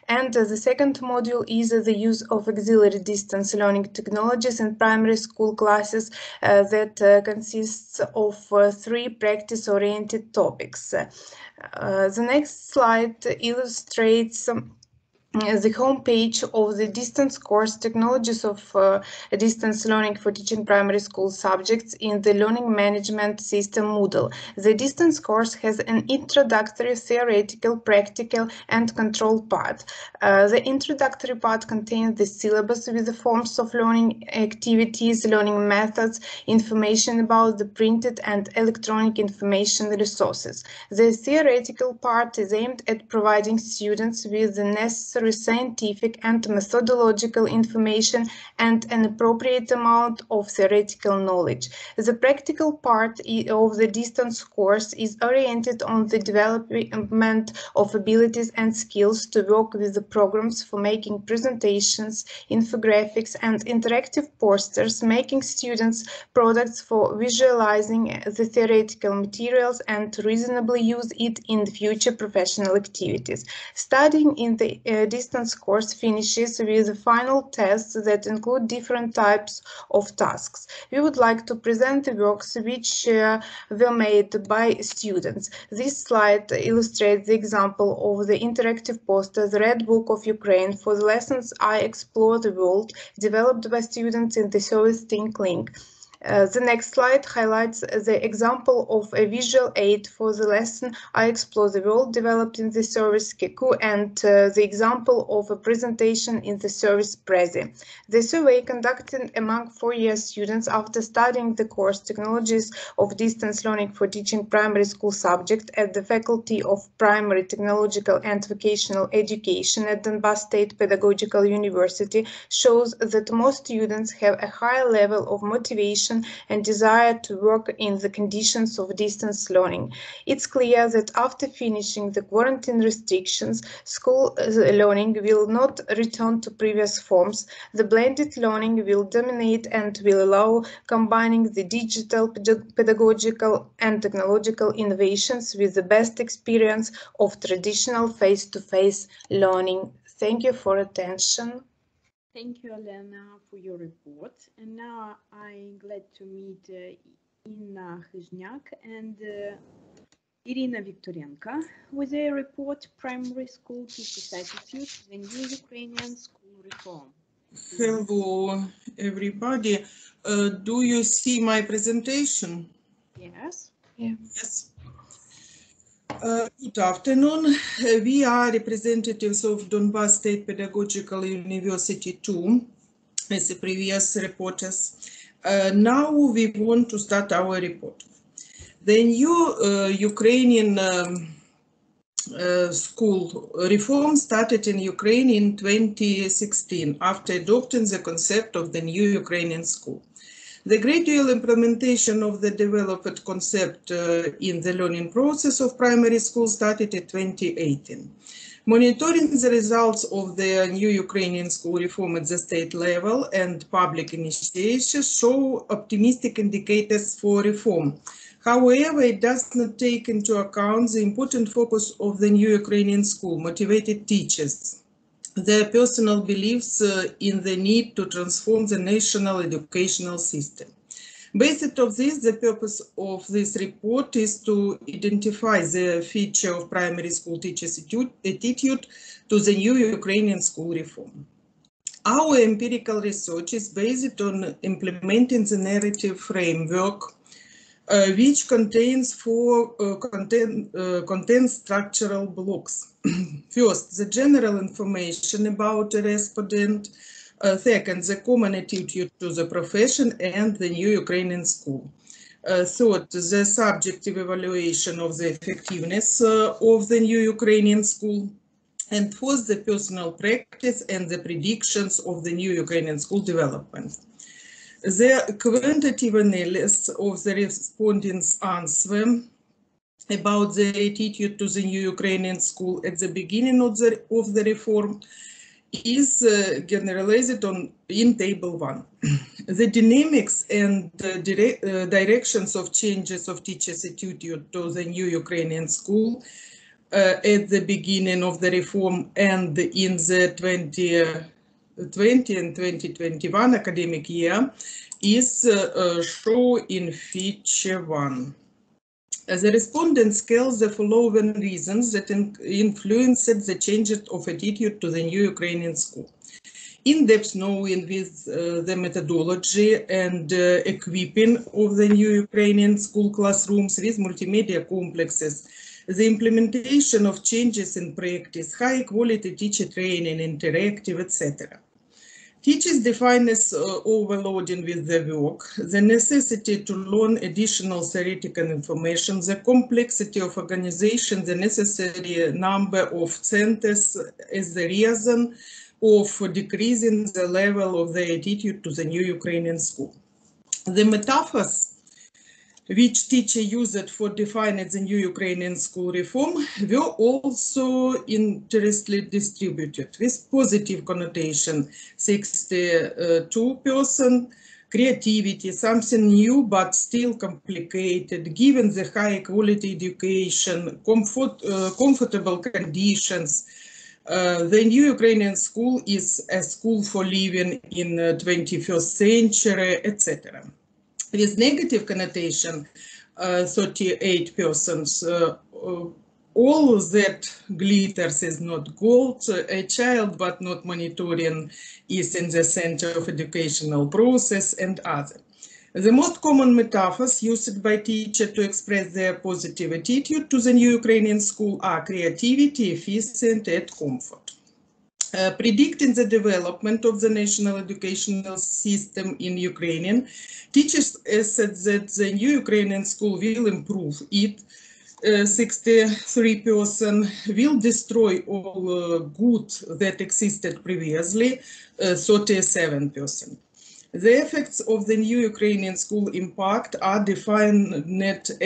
And the second module is the use of auxiliary distance learning technologies in primary school classes that consists of three practice-oriented topics. The next slide illustrates the homepage of the distance course Technologies of Distance Learning for Teaching Primary School Subjects in the Learning Management System Moodle. The distance course has an introductory, theoretical, practical, and control part. The introductory part contains the syllabus with the forms of learning activities, learning methods, information about the printed and electronic information resources. The theoretical part is aimed at providing students with the necessary scientific and methodological information and an appropriate amount of theoretical knowledge. The practical part of the distance course is oriented on the development of abilities and skills to work with the programs for making presentations, infographics, and interactive posters, making students products for visualizing the theoretical materials and to reasonably use it in the future professional activities. Studying in the distance course finishes with the final tests that include different types of tasks. We would like to present the works which were made by students. This slide illustrates the example of the interactive poster, The Red Book of Ukraine for the lessons I Explore the World, developed by students in the service Think Link. The next slide highlights the example of a visual aid for the lesson I Explore the World, developed in the service Keku, and the example of a presentation in the service Prezi. The survey conducted among four-year students after studying the course Technologies of Distance Learning for Teaching Primary School Subject at the Faculty of Primary Technological and Vocational Education at Donbas State Pedagogical University shows that most students have a higher level of motivation and desire to work in the conditions of distance learning. It's clear that after finishing the quarantine restrictions, school learning will not return to previous forms. The blended learning will dominate and will allow combining the digital, pedagogical, and technological innovations with the best experience of traditional face-to-face learning. Thank you for attention. Thank you, Olena, for your report. And now I'm glad to meet Inna Khizhniak and Irina Viktorenko with a report, Primary School Teachers' Attitude, the New Ukrainian School Reform. Hello, everybody. Do you see my presentation? Yes. Yes. Good afternoon. We are representatives of Donbas State Pedagogical University 2, as the previous reporters. Now we want to start our report. The new Ukrainian school reform started in Ukraine in 2016 after adopting the concept of the new Ukrainian school. The gradual implementation of the developed concept in the learning process of primary school started in 2018. Monitoring the results of the new Ukrainian school reform at the state level and public initiatives show optimistic indicators for reform. However, it does not take into account the important focus of the new Ukrainian school, motivated teachers, their personal beliefs in the need to transform the national educational system. Based on this, the purpose of this report is to identify the feature of primary school teachers' attitude to the new Ukrainian school reform. Our empirical research is based on implementing the narrative framework, which contains contains structural blocks. First, the general information about the respondent. Second, the common attitude to the profession and the new Ukrainian school. Third, the subjective evaluation of the effectiveness of the new Ukrainian school. And fourth, the personal practice and the predictions of the new Ukrainian school development. The quantitative analysis of the respondents' answer about the attitude to the new Ukrainian school at the beginning of the reform is generalized in table 1. The dynamics and directions of changes of teachers' attitude to the new Ukrainian school at the beginning of the reform and in the 2020 and 2021 academic year is shown in feature 1. The respondent scales the following reasons that influenced the changes of attitude to the new Ukrainian school. In-depth knowing with the methodology and equipping of the new Ukrainian school classrooms with multimedia complexes, the implementation of changes in practice, high quality teacher training, interactive, etc. Teachers define as overloading with the work, the necessity to learn additional theoretical information, the complexity of organization, the necessary number of centers as the reason of decreasing the level of the attitude to the new Ukrainian school. The metaphors which teacher used for defining the new Ukrainian school reform were also interestingly distributed with positive connotation, 62%, creativity, something new but still complicated, given the high quality education, comfortable conditions. The new Ukrainian school is a school for living in the 21st century, etc. With negative connotation, 38%, all that glitters is not gold, a child but not monitoring is in the center of educational process, and other. The most common metaphors used by teachers to express their positive attitude to the new Ukrainian school are creativity, efficiency, and comfort. Predicting the development of the national educational system in Ukraine, teachers said that the new Ukrainian school will improve it, 63%, will destroy all good that existed previously, 37%. The effects of the new Ukrainian school impact are defined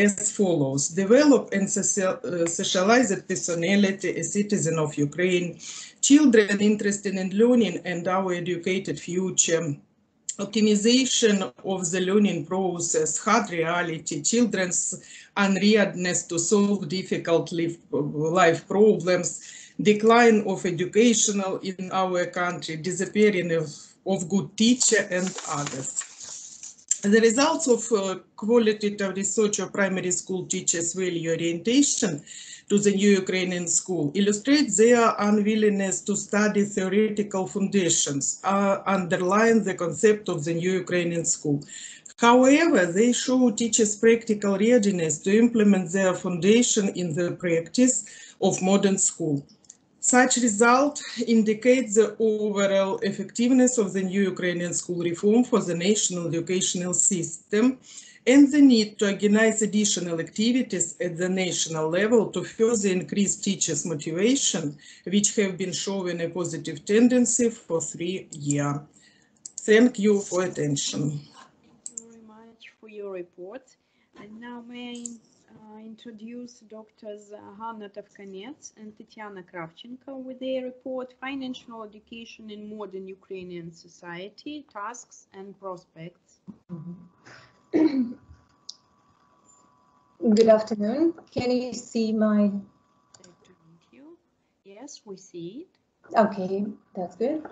as follows: develop and socialized personality, a citizen of Ukraine, children interested in learning and our educated future, optimization of the learning process, hard reality, children's unreadiness to solve difficult life problems, decline of educational in our country, disappearing of good teacher, and others. The results of qualitative research of primary school teachers' value orientation to the new Ukrainian school illustrate their unwillingness to study theoretical foundations, underlying the concept of the new Ukrainian school. However, they show teachers' practical readiness to implement their foundation in the practice of modern school. Such result indicates the overall effectiveness of the new Ukrainian school reform for the national educational system and the need to organize additional activities at the national level to further increase teachers' motivation, which have been showing a positive tendency for 3 years. Thank you for attention. Thank you very much for your report. And now may I introduce Doctors Hanna Tavkanets and Tetiana Kravchenko with their report, Financial Education in Modern Ukrainian Society, Tasks and Prospects. Good afternoon. Can you see my? Yes, we see it. Okay, that's good.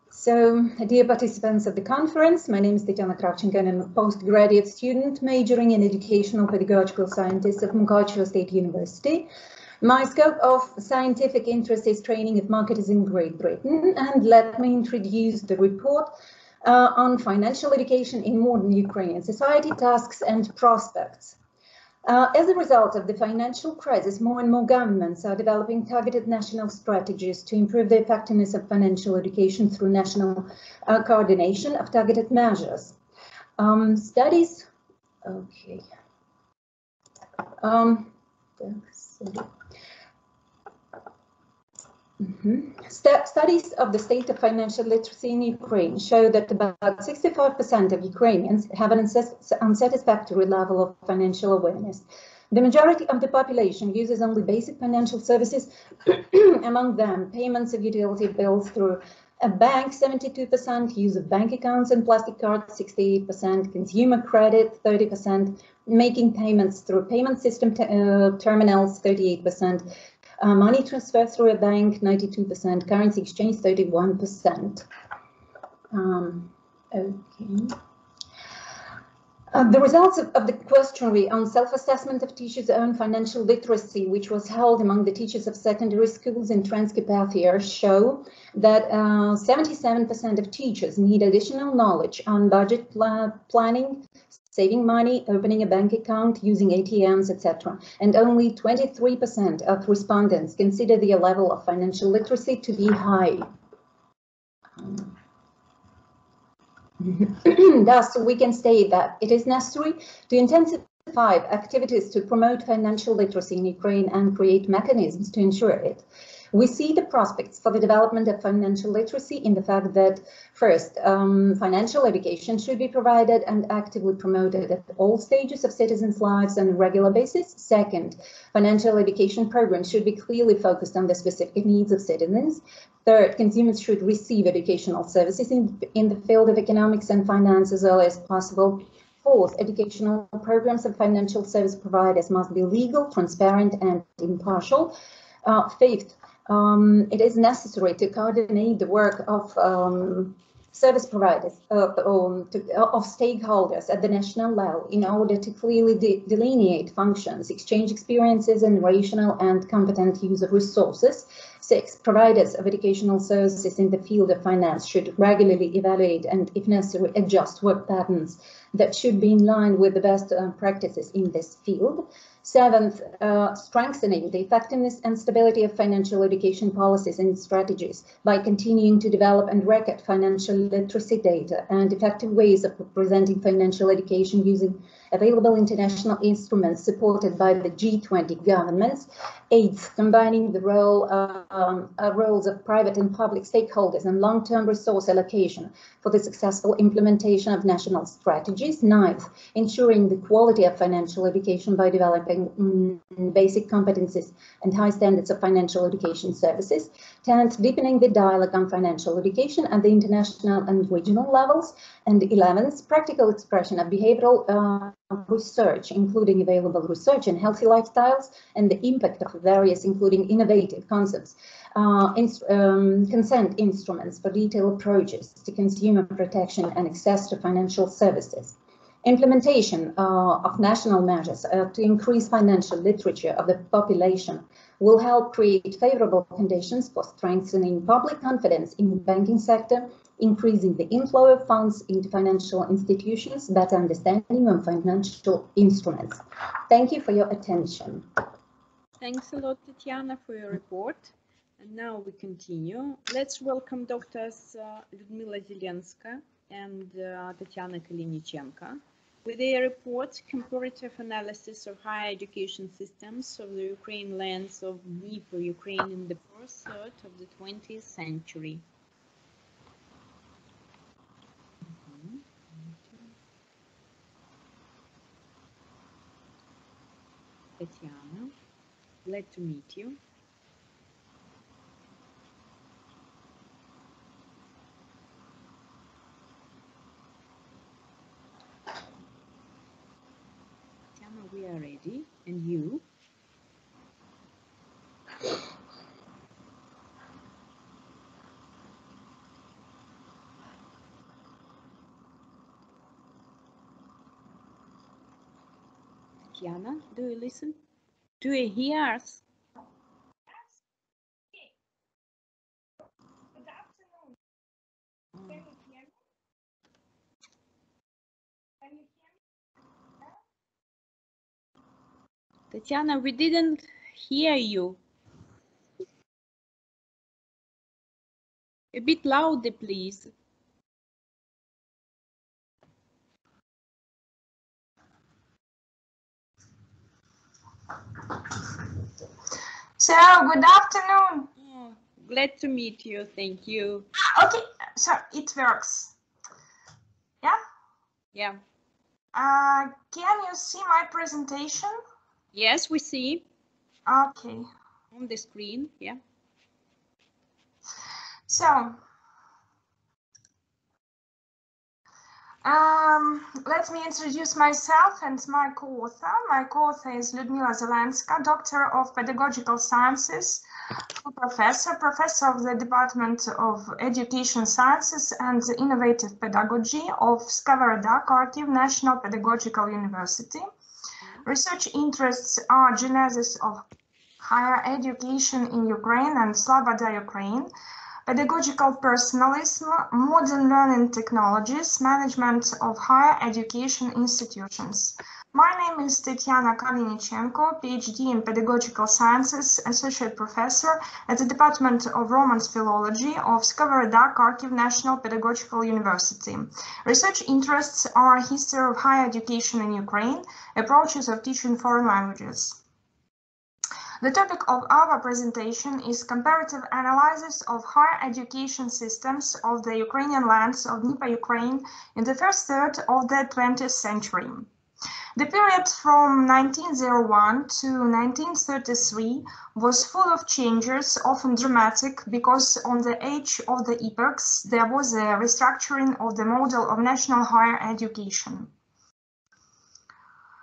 So, dear participants of the conference, my name is Tetiana Kravchenko and I'm a postgraduate student majoring in educational pedagogical sciences at Mykola State University. My scope of scientific interest is training of marketers in Great Britain, and let me introduce the report on financial education in modern Ukrainian society, tasks and prospects. As a result of the financial crisis, more and more governments are developing targeted national strategies to improve the effectiveness of financial education through national coordination of targeted measures. Studies of the state of financial literacy in Ukraine show that about 65% of Ukrainians have an unsatisfactory level of financial awareness. The majority of the population uses only basic financial services, among them payments of utility bills through a bank, 72%, use of bank accounts and plastic cards, 68%, consumer credit, 30%, making payments through payment system terminals, 38%, money transfer through a bank, 92%, currency exchange, 31%. The results of the questionnaire on self-assessment of teachers' own financial literacy, which was held among the teachers of secondary schools in Transcarpathia, show that 77% of teachers need additional knowledge on budget planning, saving money, opening a bank account, using ATMs, etc. And only 23% of respondents consider their level of financial literacy to be high. Thus, we can state that it is necessary to intensify activities to promote financial literacy in Ukraine and create mechanisms to ensure it. We see the prospects for the development of financial literacy in the fact that, first, financial education should be provided and actively promoted at all stages of citizens' lives on a regular basis. Second, financial education programs should be clearly focused on the specific needs of citizens. Third, consumers should receive educational services in the field of economics and finance as early as possible. Fourth, educational programs of financial service providers must be legal, transparent, and impartial. Fifth, it is necessary to coordinate the work of service providers, of stakeholders at the national level in order to clearly delineate functions, exchange experiences, and rational and competent use of resources. Six, providers of educational services in the field of finance should regularly evaluate and, if necessary, adjust work patterns that should be in line with the best practices in this field. Seventh, strengthening the effectiveness and stability of financial education policies and strategies by continuing to develop and record financial literacy data and effective ways of presenting financial education using available international instruments supported by the G20 governments. Eighth, combining the roles of private and public stakeholders and long-term resource allocation for the successful implementation of national strategies. Ninth, ensuring the quality of financial education by developing basic competencies and high standards of financial education services. 10th, deepening the dialogue on financial education at the international and regional levels. And 11th, practical expression of behavioral research, including available research in healthy lifestyles and the impact of various, including innovative concepts, consent instruments for detailed approaches to consumer protection and access to financial services. Implementation of national measures to increase financial literature of the population will help create favorable conditions for strengthening public confidence in the banking sector, increasing the inflow of funds into financial institutions, better understanding of financial instruments. Thank you for your attention. Thanks a lot, Tetiana, for your report. And now we continue. Let's welcome Doctors Lyudmila Zelenska and Tetiana Kalinichenko with their report, Comparative Analysis of Higher Education Systems of the Ukraine Lands of Need for Ukraine in the First Third of the 20th Century. Tetiana, glad to meet you. We are ready. And you? Tetiana, do you listen? Do you hear us? Good afternoon. Can you hear me? Can you hear me? Tetiana, we didn't hear you. A bit louder, please. So, good afternoon. Oh, glad to meet you. Thank you. Okay, so it works. Yeah? Yeah. Can you see my presentation? Yes, we see. Okay. On the screen, yeah. So, let me introduce myself and my co-author. My co-author is Lyudmila Zelenska, Doctor of Pedagogical Sciences, professor of the Department of Education Sciences and Innovative Pedagogy of Svitlana Kyiv National Pedagogical University. Research interests are genesis of higher education in Ukraine and Sloboda Ukraine, pedagogical personalism, modern learning technologies, management of higher education institutions. My name is Tetiana Kalinichenko, PhD in Pedagogical Sciences, Associate Professor at the Department of Romance Philology of Svitlana Kyiv National Pedagogical University. Research interests are history of higher education in Ukraine, approaches of teaching foreign languages. The topic of our presentation is comparative analysis of higher education systems of the Ukrainian lands of Dnieper Ukraine in the first third of the 20th century. The period from 1901 to 1933 was full of changes, often dramatic, because on the edge of the epochs there was a restructuring of the model of national higher education.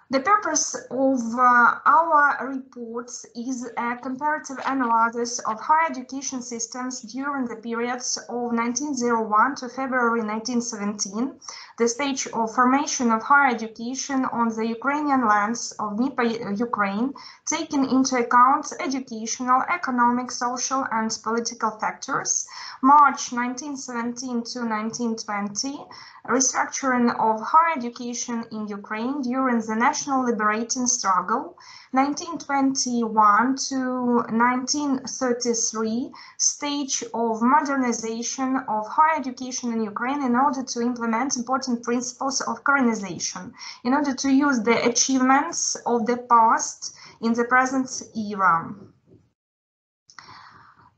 The purpose of our reports is a comparative analysis of higher education systems during the periods of 1901 to February 1917, the stage of formation of higher education on the Ukrainian lands of Dnieper Ukraine, taking into account educational, economic, social and political factors, March 1917 to 1920, restructuring of higher education in Ukraine during the national liberating struggle, 1921 to 1933, stage of modernization of higher education in Ukraine in order to implement important principles of Koreanization, in order to use the achievements of the past in the present era.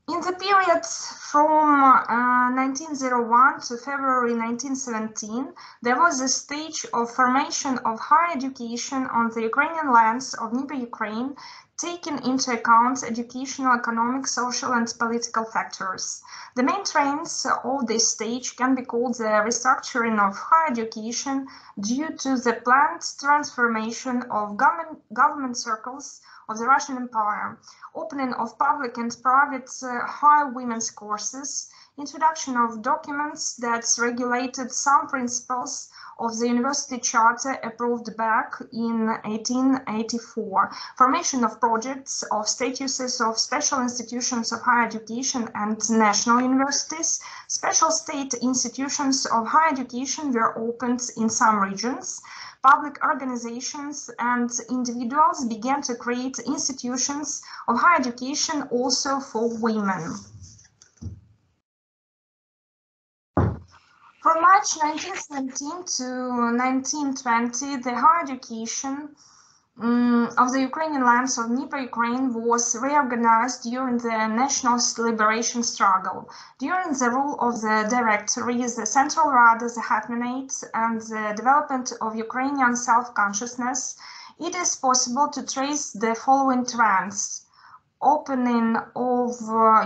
In the period from 1901 to February 1917, there was a stage of formation of higher education on the Ukrainian lands of Dnieper Ukraine, taking into account educational, economic, social and political factors. The main trends of this stage can be called the restructuring of higher education due to the planned transformation of government circles of the Russian Empire, opening of public and private higher women's courses, introduction of documents that regulated some principles of the University Charter approved back in 1884, formation of projects of statuses of special institutions of higher education and national universities. Special state institutions of higher education were opened in some regions. Public organizations and individuals began to create institutions of higher education also for women. From March 1917 to 1920, the higher education of the Ukrainian lands of Dnieper Ukraine was reorganized during the national liberation struggle. During the rule of the Directories, the Central Rada, the Hetmanate, and the development of Ukrainian self-consciousness, it is possible to trace the following trends. opening of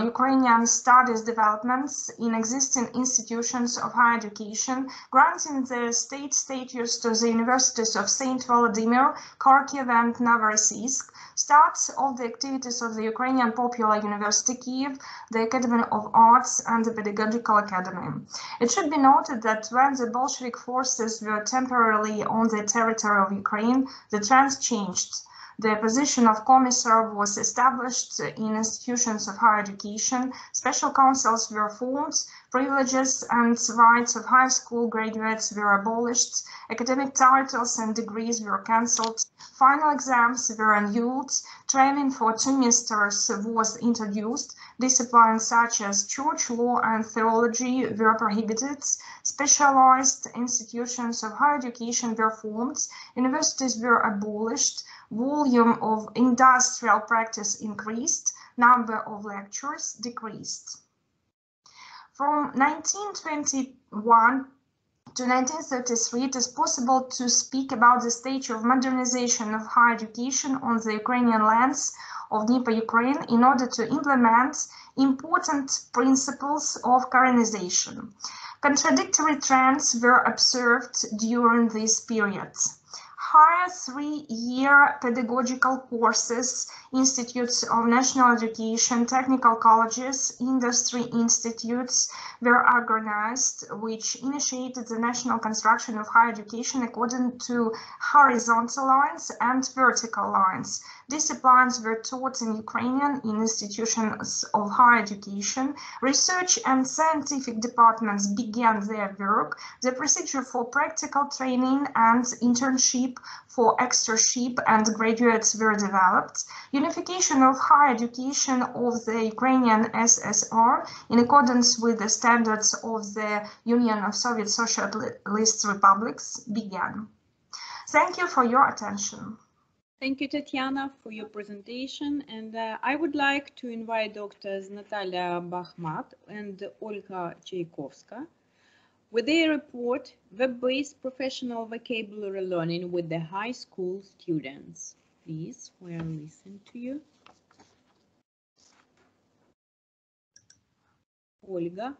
Ukrainian studies developments in existing institutions of higher education, granting the state status to the universities of St. Volodymyr, Kharkiv and Novorossiysk, start of the activities of the Ukrainian Popular University Kyiv, the Academy of Arts and the Pedagogical Academy. It should be noted that when the Bolshevik forces were temporarily on the territory of Ukraine, the trends changed. The position of commissar was established in institutions of higher education, special councils were formed, privileges and rights of high school graduates were abolished, academic titles and degrees were cancelled, final exams were annulled, training for ministers was introduced, disciplines such as church law and theology were prohibited, specialized institutions of higher education were formed, universities were abolished, volume of industrial practice increased, number of lectures decreased. From 1921 to 1933, it is possible to speak about the stage of modernization of higher education on the Ukrainian lands of Dnieper, Ukraine, in order to implement important principles of Karaization. Contradictory trends were observed during this period. Higher 3-year pedagogical courses, institutes of national education, technical colleges, industry institutes were organized, which initiated the national construction of higher education according to horizontal lines and vertical lines. Disciplines were taught in Ukrainian in institutions of higher education. Research and scientific departments began their work. The procedure for practical training and internship for externship and graduates were developed. Unification of higher education of the Ukrainian SSR in accordance with the standards of the Union of Soviet Socialist Republics began. Thank you for your attention. Thank you, Tetiana, for your presentation. And I would like to invite Doctors Natalia Bakhmat and Olga Chaykovska with their report, Web-Based Professional Vocabulary Learning with the High School Students. Please, we are listening to you. Olga.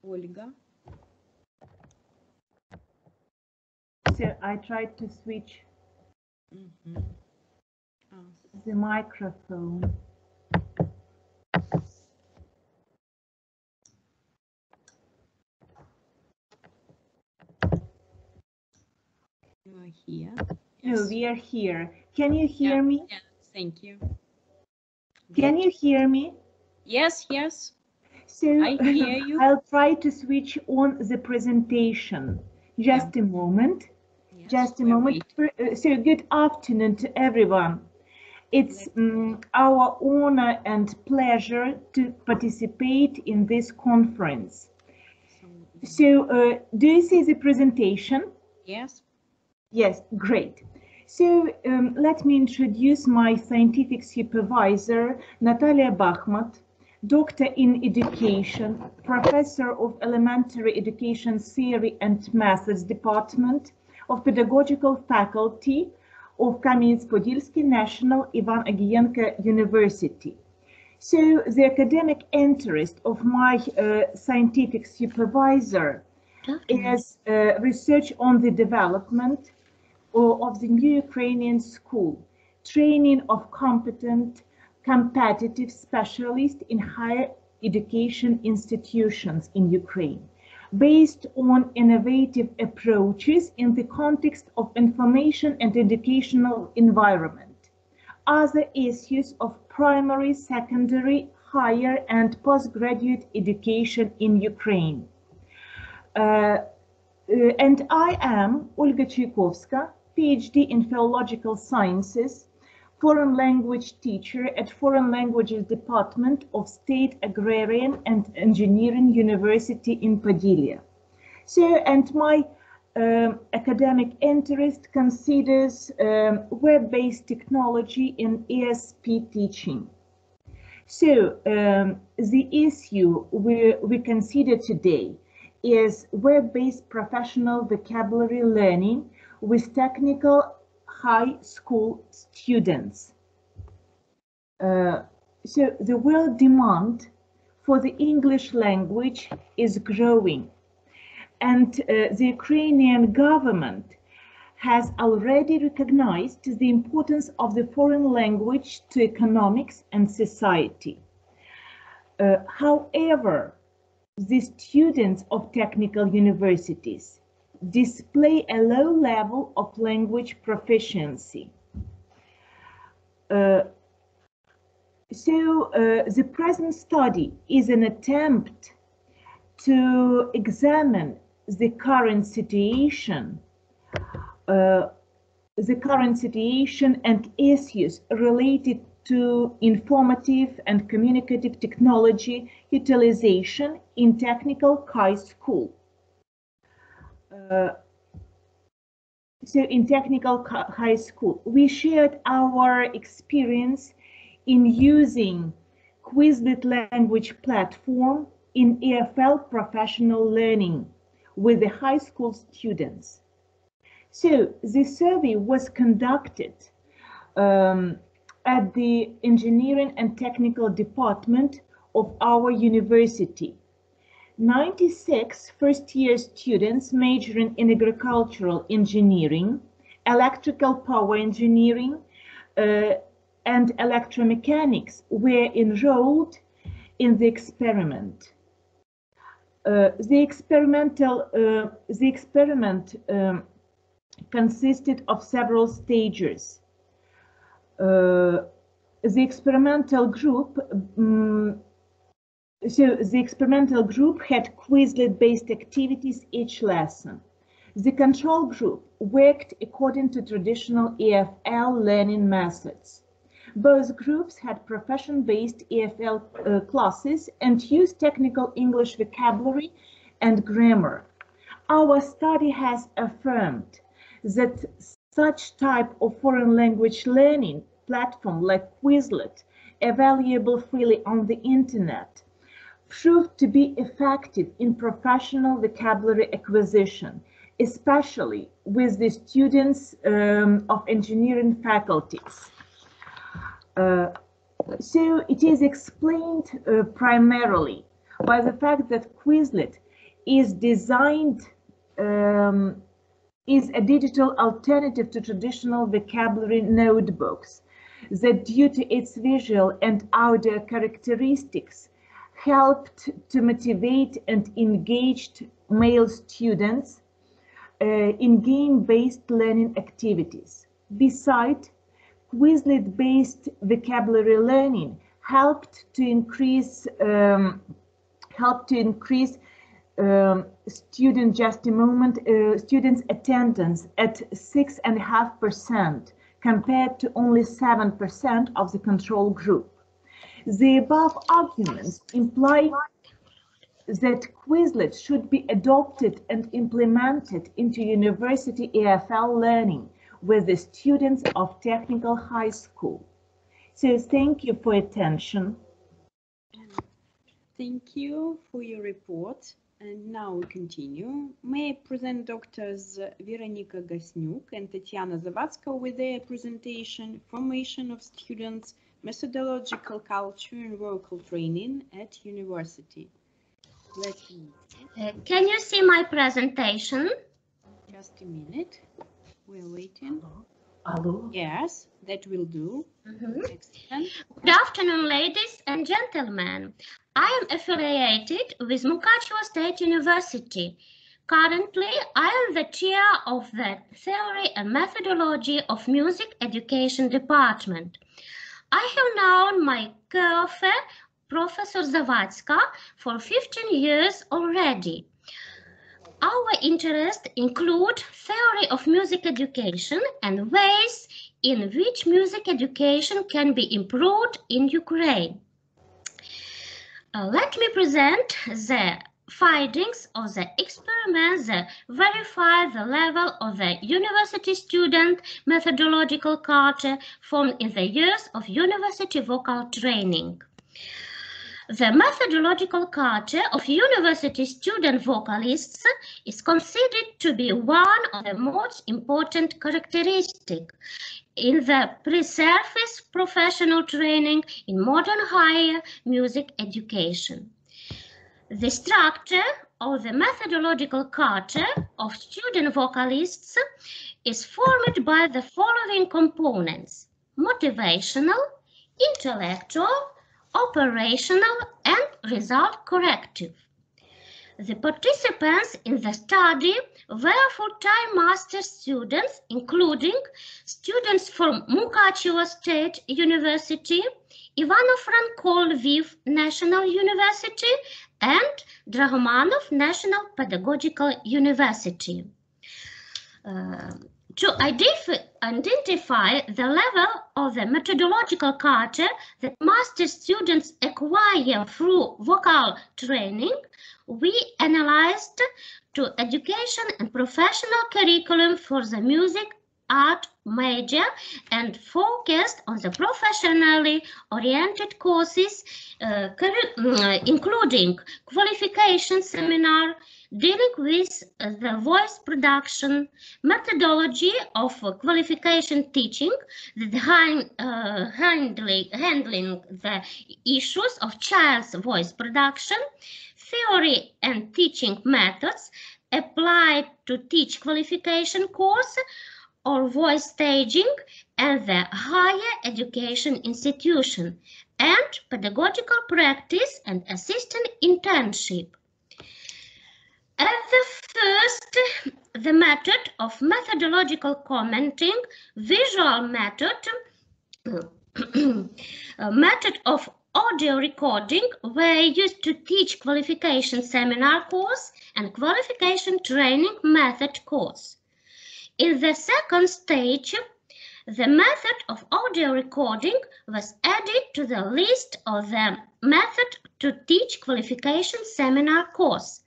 Olga. So I tried to switch the microphone. You are here. No, we are here. Can you hear me? Yes, thank you. Can you hear me? Yes, yes. So I hear you. I'll try to switch on the presentation. Just a moment. Yes, just a moment. So good afternoon to everyone. It's our honor and pleasure to participate in this conference. So do you see the presentation? Yes. Yes, great. So let me introduce my scientific supervisor, Natalia Bakhmat, Doctor in Education, Professor of Elementary Education Theory and Methods Department of Pedagogical Faculty of Kamenets-Podilsky National Ivan Agiyenko University. So the academic interest of my scientific supervisor is research on the development of the new Ukrainian school, training of competent, competitive specialists in higher education institutions in Ukraine, based on innovative approaches in the context of information and educational environment. Other issues of primary, secondary, higher and postgraduate education in Ukraine. And I am Olga Chaykovska, PhD in Philological Sciences, foreign language teacher at Foreign Languages Department of State Agrarian and Engineering University in Podylia. So, and my academic interest considers web-based technology in ESP teaching. So, the issue we consider today is web-based professional vocabulary learning with technical high school students. So the world demand for the English language is growing, and the Ukrainian government has already recognized the importance of the foreign language to economics and society. However, the students of technical universities display a low level of language proficiency. So the present study is an attempt to examine the current situation and issues related to informative and communicative technology utilization in technical high school. So in technical high school, we shared our experience in using Quizlet language platform in EFL professional learning with the high school students. So the survey was conducted at the engineering and technical department of our university. 96 first-year students majoring in agricultural engineering, electrical power engineering, and electromechanics were enrolled in the experiment. The experiment consisted of several stages. The experimental group had Quizlet-based activities each lesson. The control group worked according to traditional EFL learning methods. Both groups had profession-based EFL classes and used technical English vocabulary and grammar. Our study has affirmed that such type of foreign language learning platform like Quizlet, available freely on the internet, proved to be effective in professional vocabulary acquisition, especially with the students of engineering faculties. So it is explained primarily by the fact that Quizlet is designed, is a digital alternative to traditional vocabulary notebooks that, due to its visual and audio characteristics, helped to motivate and engaged male students in game-based learning activities. Besides, Quizlet-based vocabulary learning helped to increase students' attendance at 6.5% compared to only 7% of the control group. The above arguments imply that Quizlet should be adopted and implemented into university EFL learning with the students of technical high school. So thank you for attention. Thank you for your report. And now we continue. May I present Doctors Veronika Gasnyuk and Tetiana Zavatska with their presentation, Formation of Students, Methodological Culture and Vocal Training at University. Can you see my presentation? Just a minute. We're waiting. Hello. Yes, that will do. Excellent. Good afternoon, ladies and gentlemen. I am affiliated with Mukachevo State University. Currently, I am the chair of the Theory and Methodology of Music Education Department. I have known my co-author, Professor Zavatska, for 15 years already. Our interests include theory of music education and ways in which music education can be improved in Ukraine. Let me present the findings of the experiment that verify the level of the university student methodological culture formed in the years of university vocal training. The methodological culture of university student vocalists is considered to be one of the most important characteristics in the pre-service professional training in modern higher music education. The structure of the methodological charter of student vocalists is formed by the following components: motivational, intellectual, operational, and result corrective. The participants in the study were full-time master students, including students from Mukachevo State University, Ivano-Franko Lviv National University, and Dragomanov National Pedagogical University. To identify the level of the methodological charter that master students acquire through vocal training, we analyzed to education and professional curriculum for the music art major and focused on the professionally oriented courses, including qualification seminar, dealing with the voice production, methodology of qualification teaching, handling the issues of child's voice production, theory and teaching methods applied to teach qualification course or voice staging and the higher education institution, and pedagogical practice and assistant internship. At the first, the method of methodological commenting, visual method, method of audio recording were used to teach qualification seminar course and qualification training method course. In the second stage, the method of audio recording was added to the list of the method to teach qualification seminar course.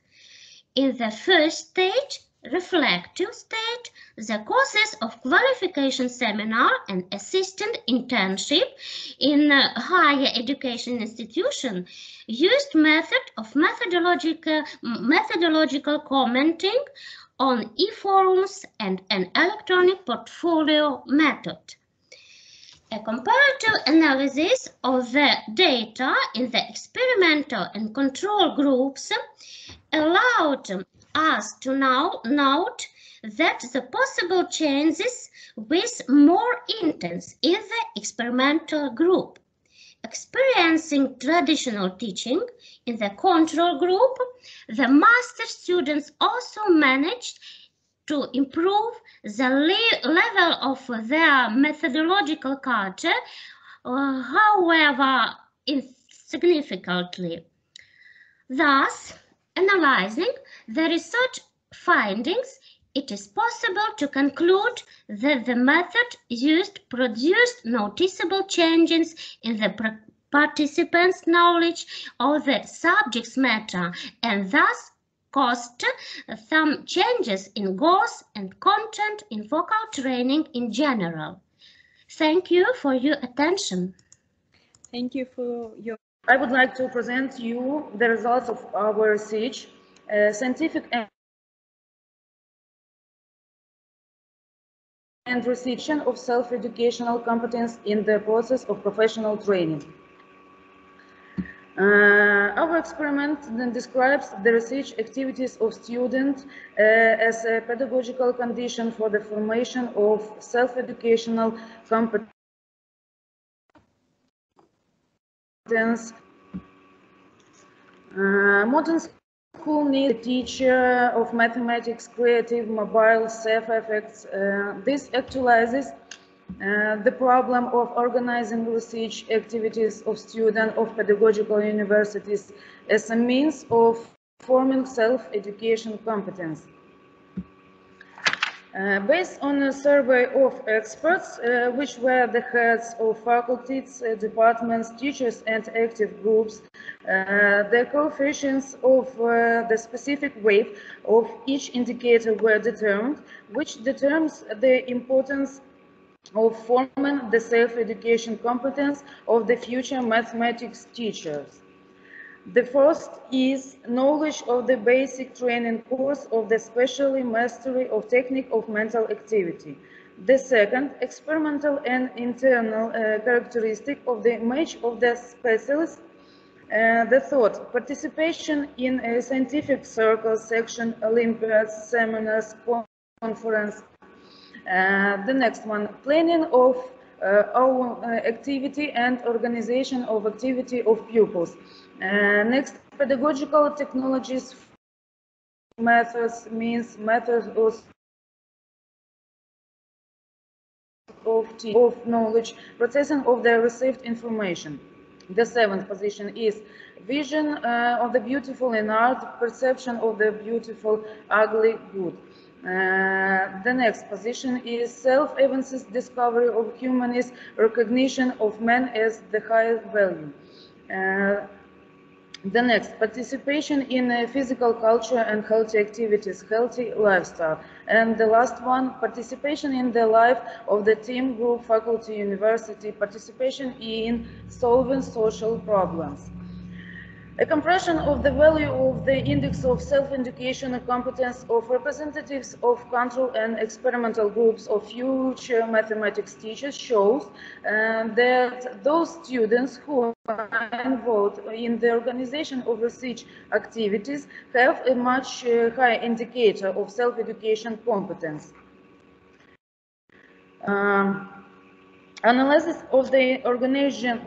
In the first stage, reflective stage, the courses of qualification seminar and assistant internship in a higher education institution used method of methodological commenting on e-forums and an electronic portfolio method. A comparative analysis of the data in the experimental and control groups allowed us to now note that the possible changes with more intense in the experimental group. Experiencing traditional teaching in the control group, the master students also managed to improve the level of their methodological culture, however insignificantly. Thus, analyzing the research findings, it is possible to conclude that the method used produced noticeable changes in the participants' knowledge of the subject's matter and thus caused some changes in goals and content in vocal training in general. Thank you for your attention. Thank you for your... I would like to present you the results of our research, scientific and research of self-educational competence in the process of professional training. Our experiment then describes the research activities of students as a pedagogical condition for the formation of self-educational competence. Modern school needs a teacher of mathematics, creative, mobile, safe effects. This actualizes the problem of organizing research activities of students of pedagogical universities as a means of forming self-education competence. Based on a survey of experts, which were the heads of faculties, departments, teachers, and active groups, the coefficients of the specific weight of each indicator were determined, which determines the importance of forming the self-education competence of the future mathematics teachers. The first is knowledge of the basic training course of the specially mastery of technique of mental activity. The second, experimental and internal characteristic of the image of the specialist. The third, participation in a scientific circles, section, Olympiads, seminars, conference. The next one, planning of our activity and organization of activity of pupils. Next, pedagogical technologies, methods, means methods of knowledge, processing of the received information. The seventh position is vision of the beautiful in art, perception of the beautiful, ugly, good. The next position is self-evidence, discovery of humanist, recognition of man as the highest value. The next, participation in physical culture and healthy activities, healthy lifestyle. And the last one, participation in the life of the team, group, faculty, university, participation in solving social problems. A compression of the value of the index of self-education and competence of representatives of control and experimental groups of future mathematics teachers shows that those students who are involved in the organization of research activities have a much higher indicator of self-education competence. Analysis of the organization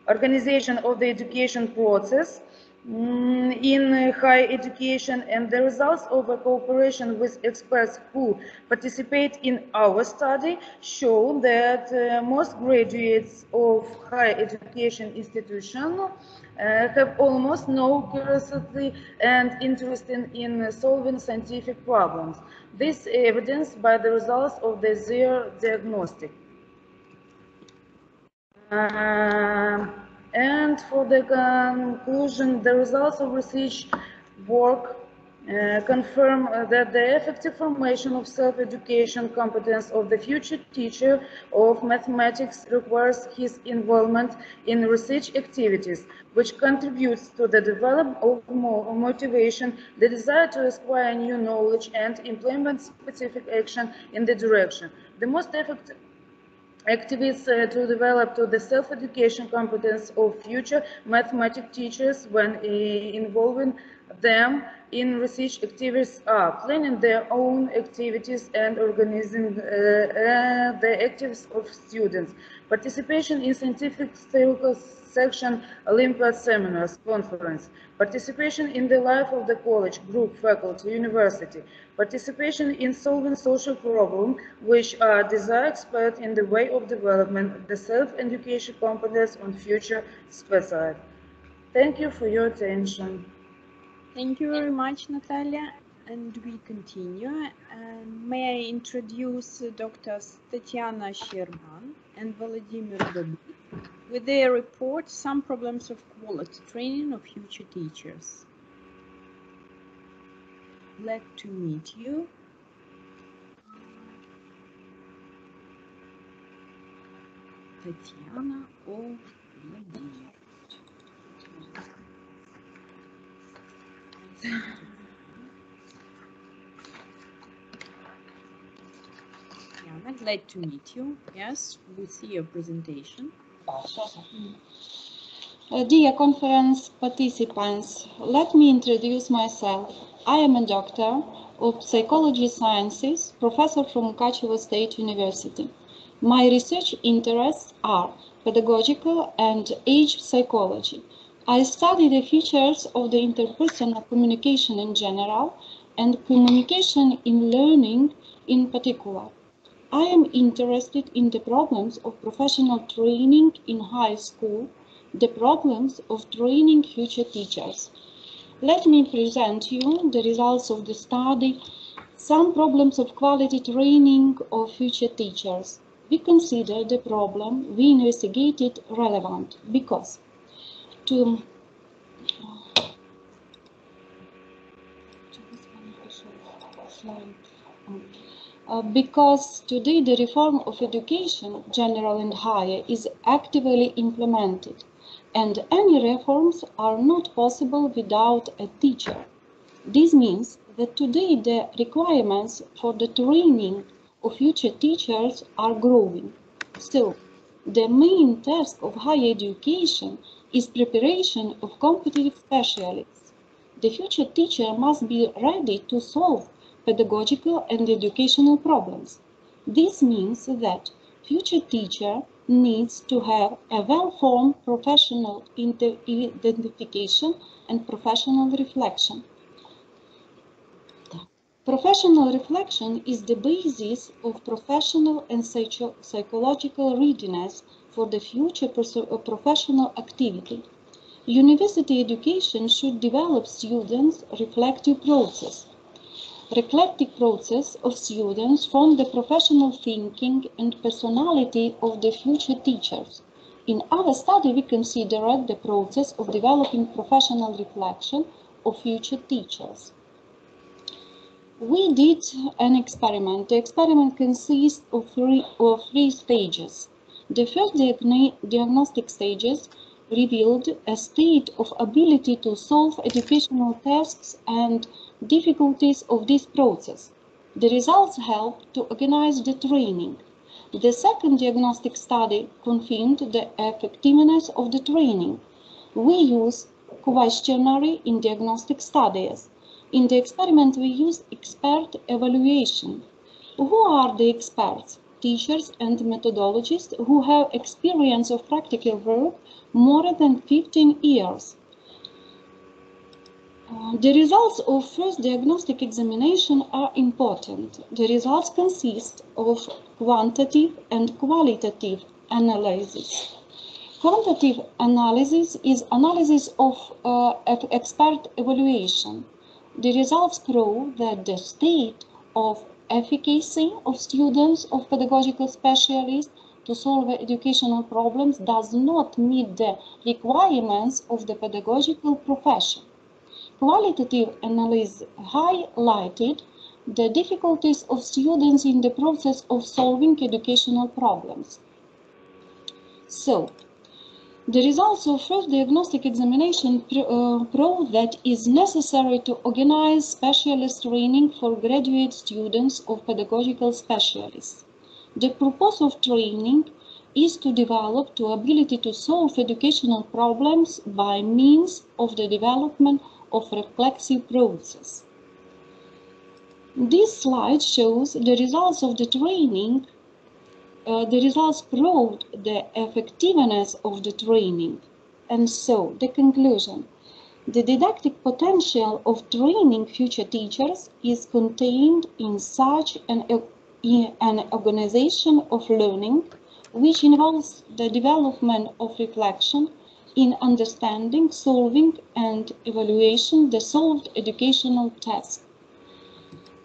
of the education process in higher education and the results of a cooperation with experts who participate in our study show that most graduates of higher education institutions have almost no curiosity and interest in solving scientific problems. This is evidenced by the results of their diagnostic. And for the conclusion, the results of research work confirm that the effective formation of self-education competence of the future teacher of mathematics requires his involvement in research activities, which contributes to the development of motivation, the desire to acquire new knowledge, and implement specific action in the direction. The most effective activities to develop to the self-education competence of future mathematics teachers when involving them in research activities are planning their own activities and organizing the activities of students, participation in scientific circles, section, Olympiad seminars, conference, participation in the life of the college, group, faculty, university, participation in solving social problems which are desired expert in the way of development, the self-education competence on future specified. Thank you for your attention. Thank you very much, Natalia. And we continue. May I introduce Drs. Tetiana Sherman and Vladimir Dobrik with their report, Some Problems of Quality Training of Future Teachers. Glad to meet you. Tetiana or Vladimir? Tetiana, glad to meet you. Yes, we see your presentation. Dear conference participants, let me introduce myself. I am a doctor of psychology sciences, professor from Mukachevo State University. My research interests are pedagogical and age psychology. I study the features of the interpersonal communication in general and communication in learning in particular. I am interested in the problems of professional training in high school, the problems of training future teachers. Let me present you the results of the study, Some Problems of Quality Training of Future Teachers. We consider the problem we investigated relevant because because today the reform of education, general and higher, is actively implemented. and any reforms are not possible without a teacher. This means that today the requirements for the training of future teachers are growing. So, the main task of higher education is preparation of competent specialists. The future teacher must be ready to solve pedagogical and educational problems. This means that future teacher needs to have a well-formed professional identification and professional reflection. Professional reflection is the basis of professional and psychological readiness for the future professional activity. University education should develop students' reflective process. Reflective process of students form the professional thinking and personality of the future teachers. In our study, we considered the process of developing professional reflection of future teachers. We did an experiment. The experiment consists of three stages. The first diagnostic stages revealed a state of ability to solve educational tasks and difficulties of this process. The results helped to organize the training. The second diagnostic study confirmed the effectiveness of the training. We use questionnaire in diagnostic studies. In the experiment, we used expert evaluation. Who are the experts? Teachers and methodologists who have experience of practical work more than 15 years. The results of first diagnostic examination are important. The results consist of quantitative and qualitative analysis. Quantitative analysis is analysis of expert evaluation. The results prove that the state of efficacy of students of pedagogical specialists to solve educational problems does not meet the requirements of the pedagogical profession. Qualitative analysis highlighted the difficulties of students in the process of solving educational problems. So, the results of first diagnostic examination prove that it is necessary to organize specialist training for graduate students of pedagogical specialists. The purpose of training is to develop the ability to solve educational problems by means of the development of reflexive process. This slide shows the results of the training. The results proved the effectiveness of the training. And so, the conclusion. The didactic potential of training future teachers is contained in such an organization of learning, which involves the development of reflection in understanding, solving, and evaluation the solved educational task.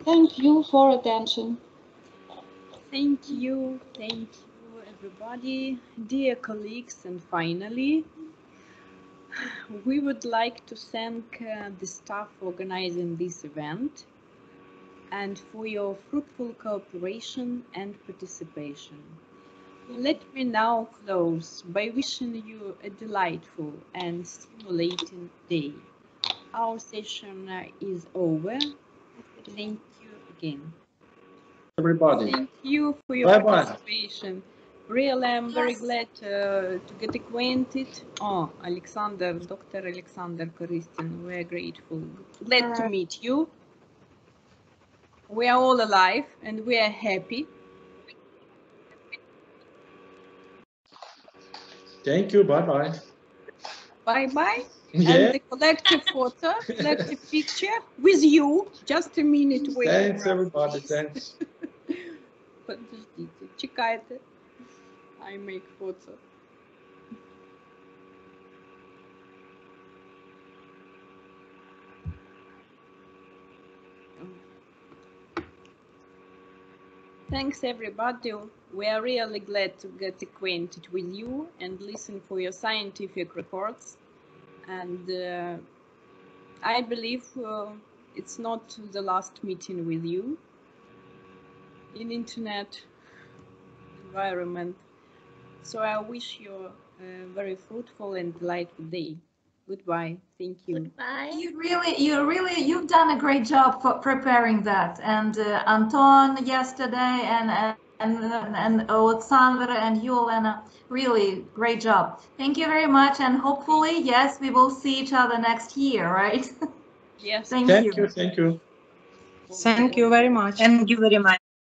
Thank you for attention. Thank you everybody, dear colleagues, and finally, we would like to thank the staff organizing this event and for your fruitful cooperation and participation. Let me now close by wishing you a delightful and stimulating day. Our session is over. Thank you again. Everybody. Thank you for your participation. Really, I'm very glad to get acquainted. Oh, Alexander, Dr. Alexander Koristin, we're grateful. Glad to meet you. We are all alive and we are happy. Thank you. Bye-bye. Bye-bye. Yeah. And the collective photo, collective picture with you. Just a minute. Wait. Thanks, everybody. Thanks. Подождите, чекайте. I make photo. Thanks everybody. We are really glad to get acquainted with you and listen for your scientific reports. And I believe it's not the last meeting with you in internet environment. So I wish you very fruitful and delightful day. Goodbye. Thank you. Goodbye. You've done a great job for preparing that. And Anton yesterday, and Oleksandr and you, Olena, really great job. Thank you very much. And hopefully, yes, we will see each other next year, right? Yes. Thank you. Thank you. Thank you very much. Thank you very much.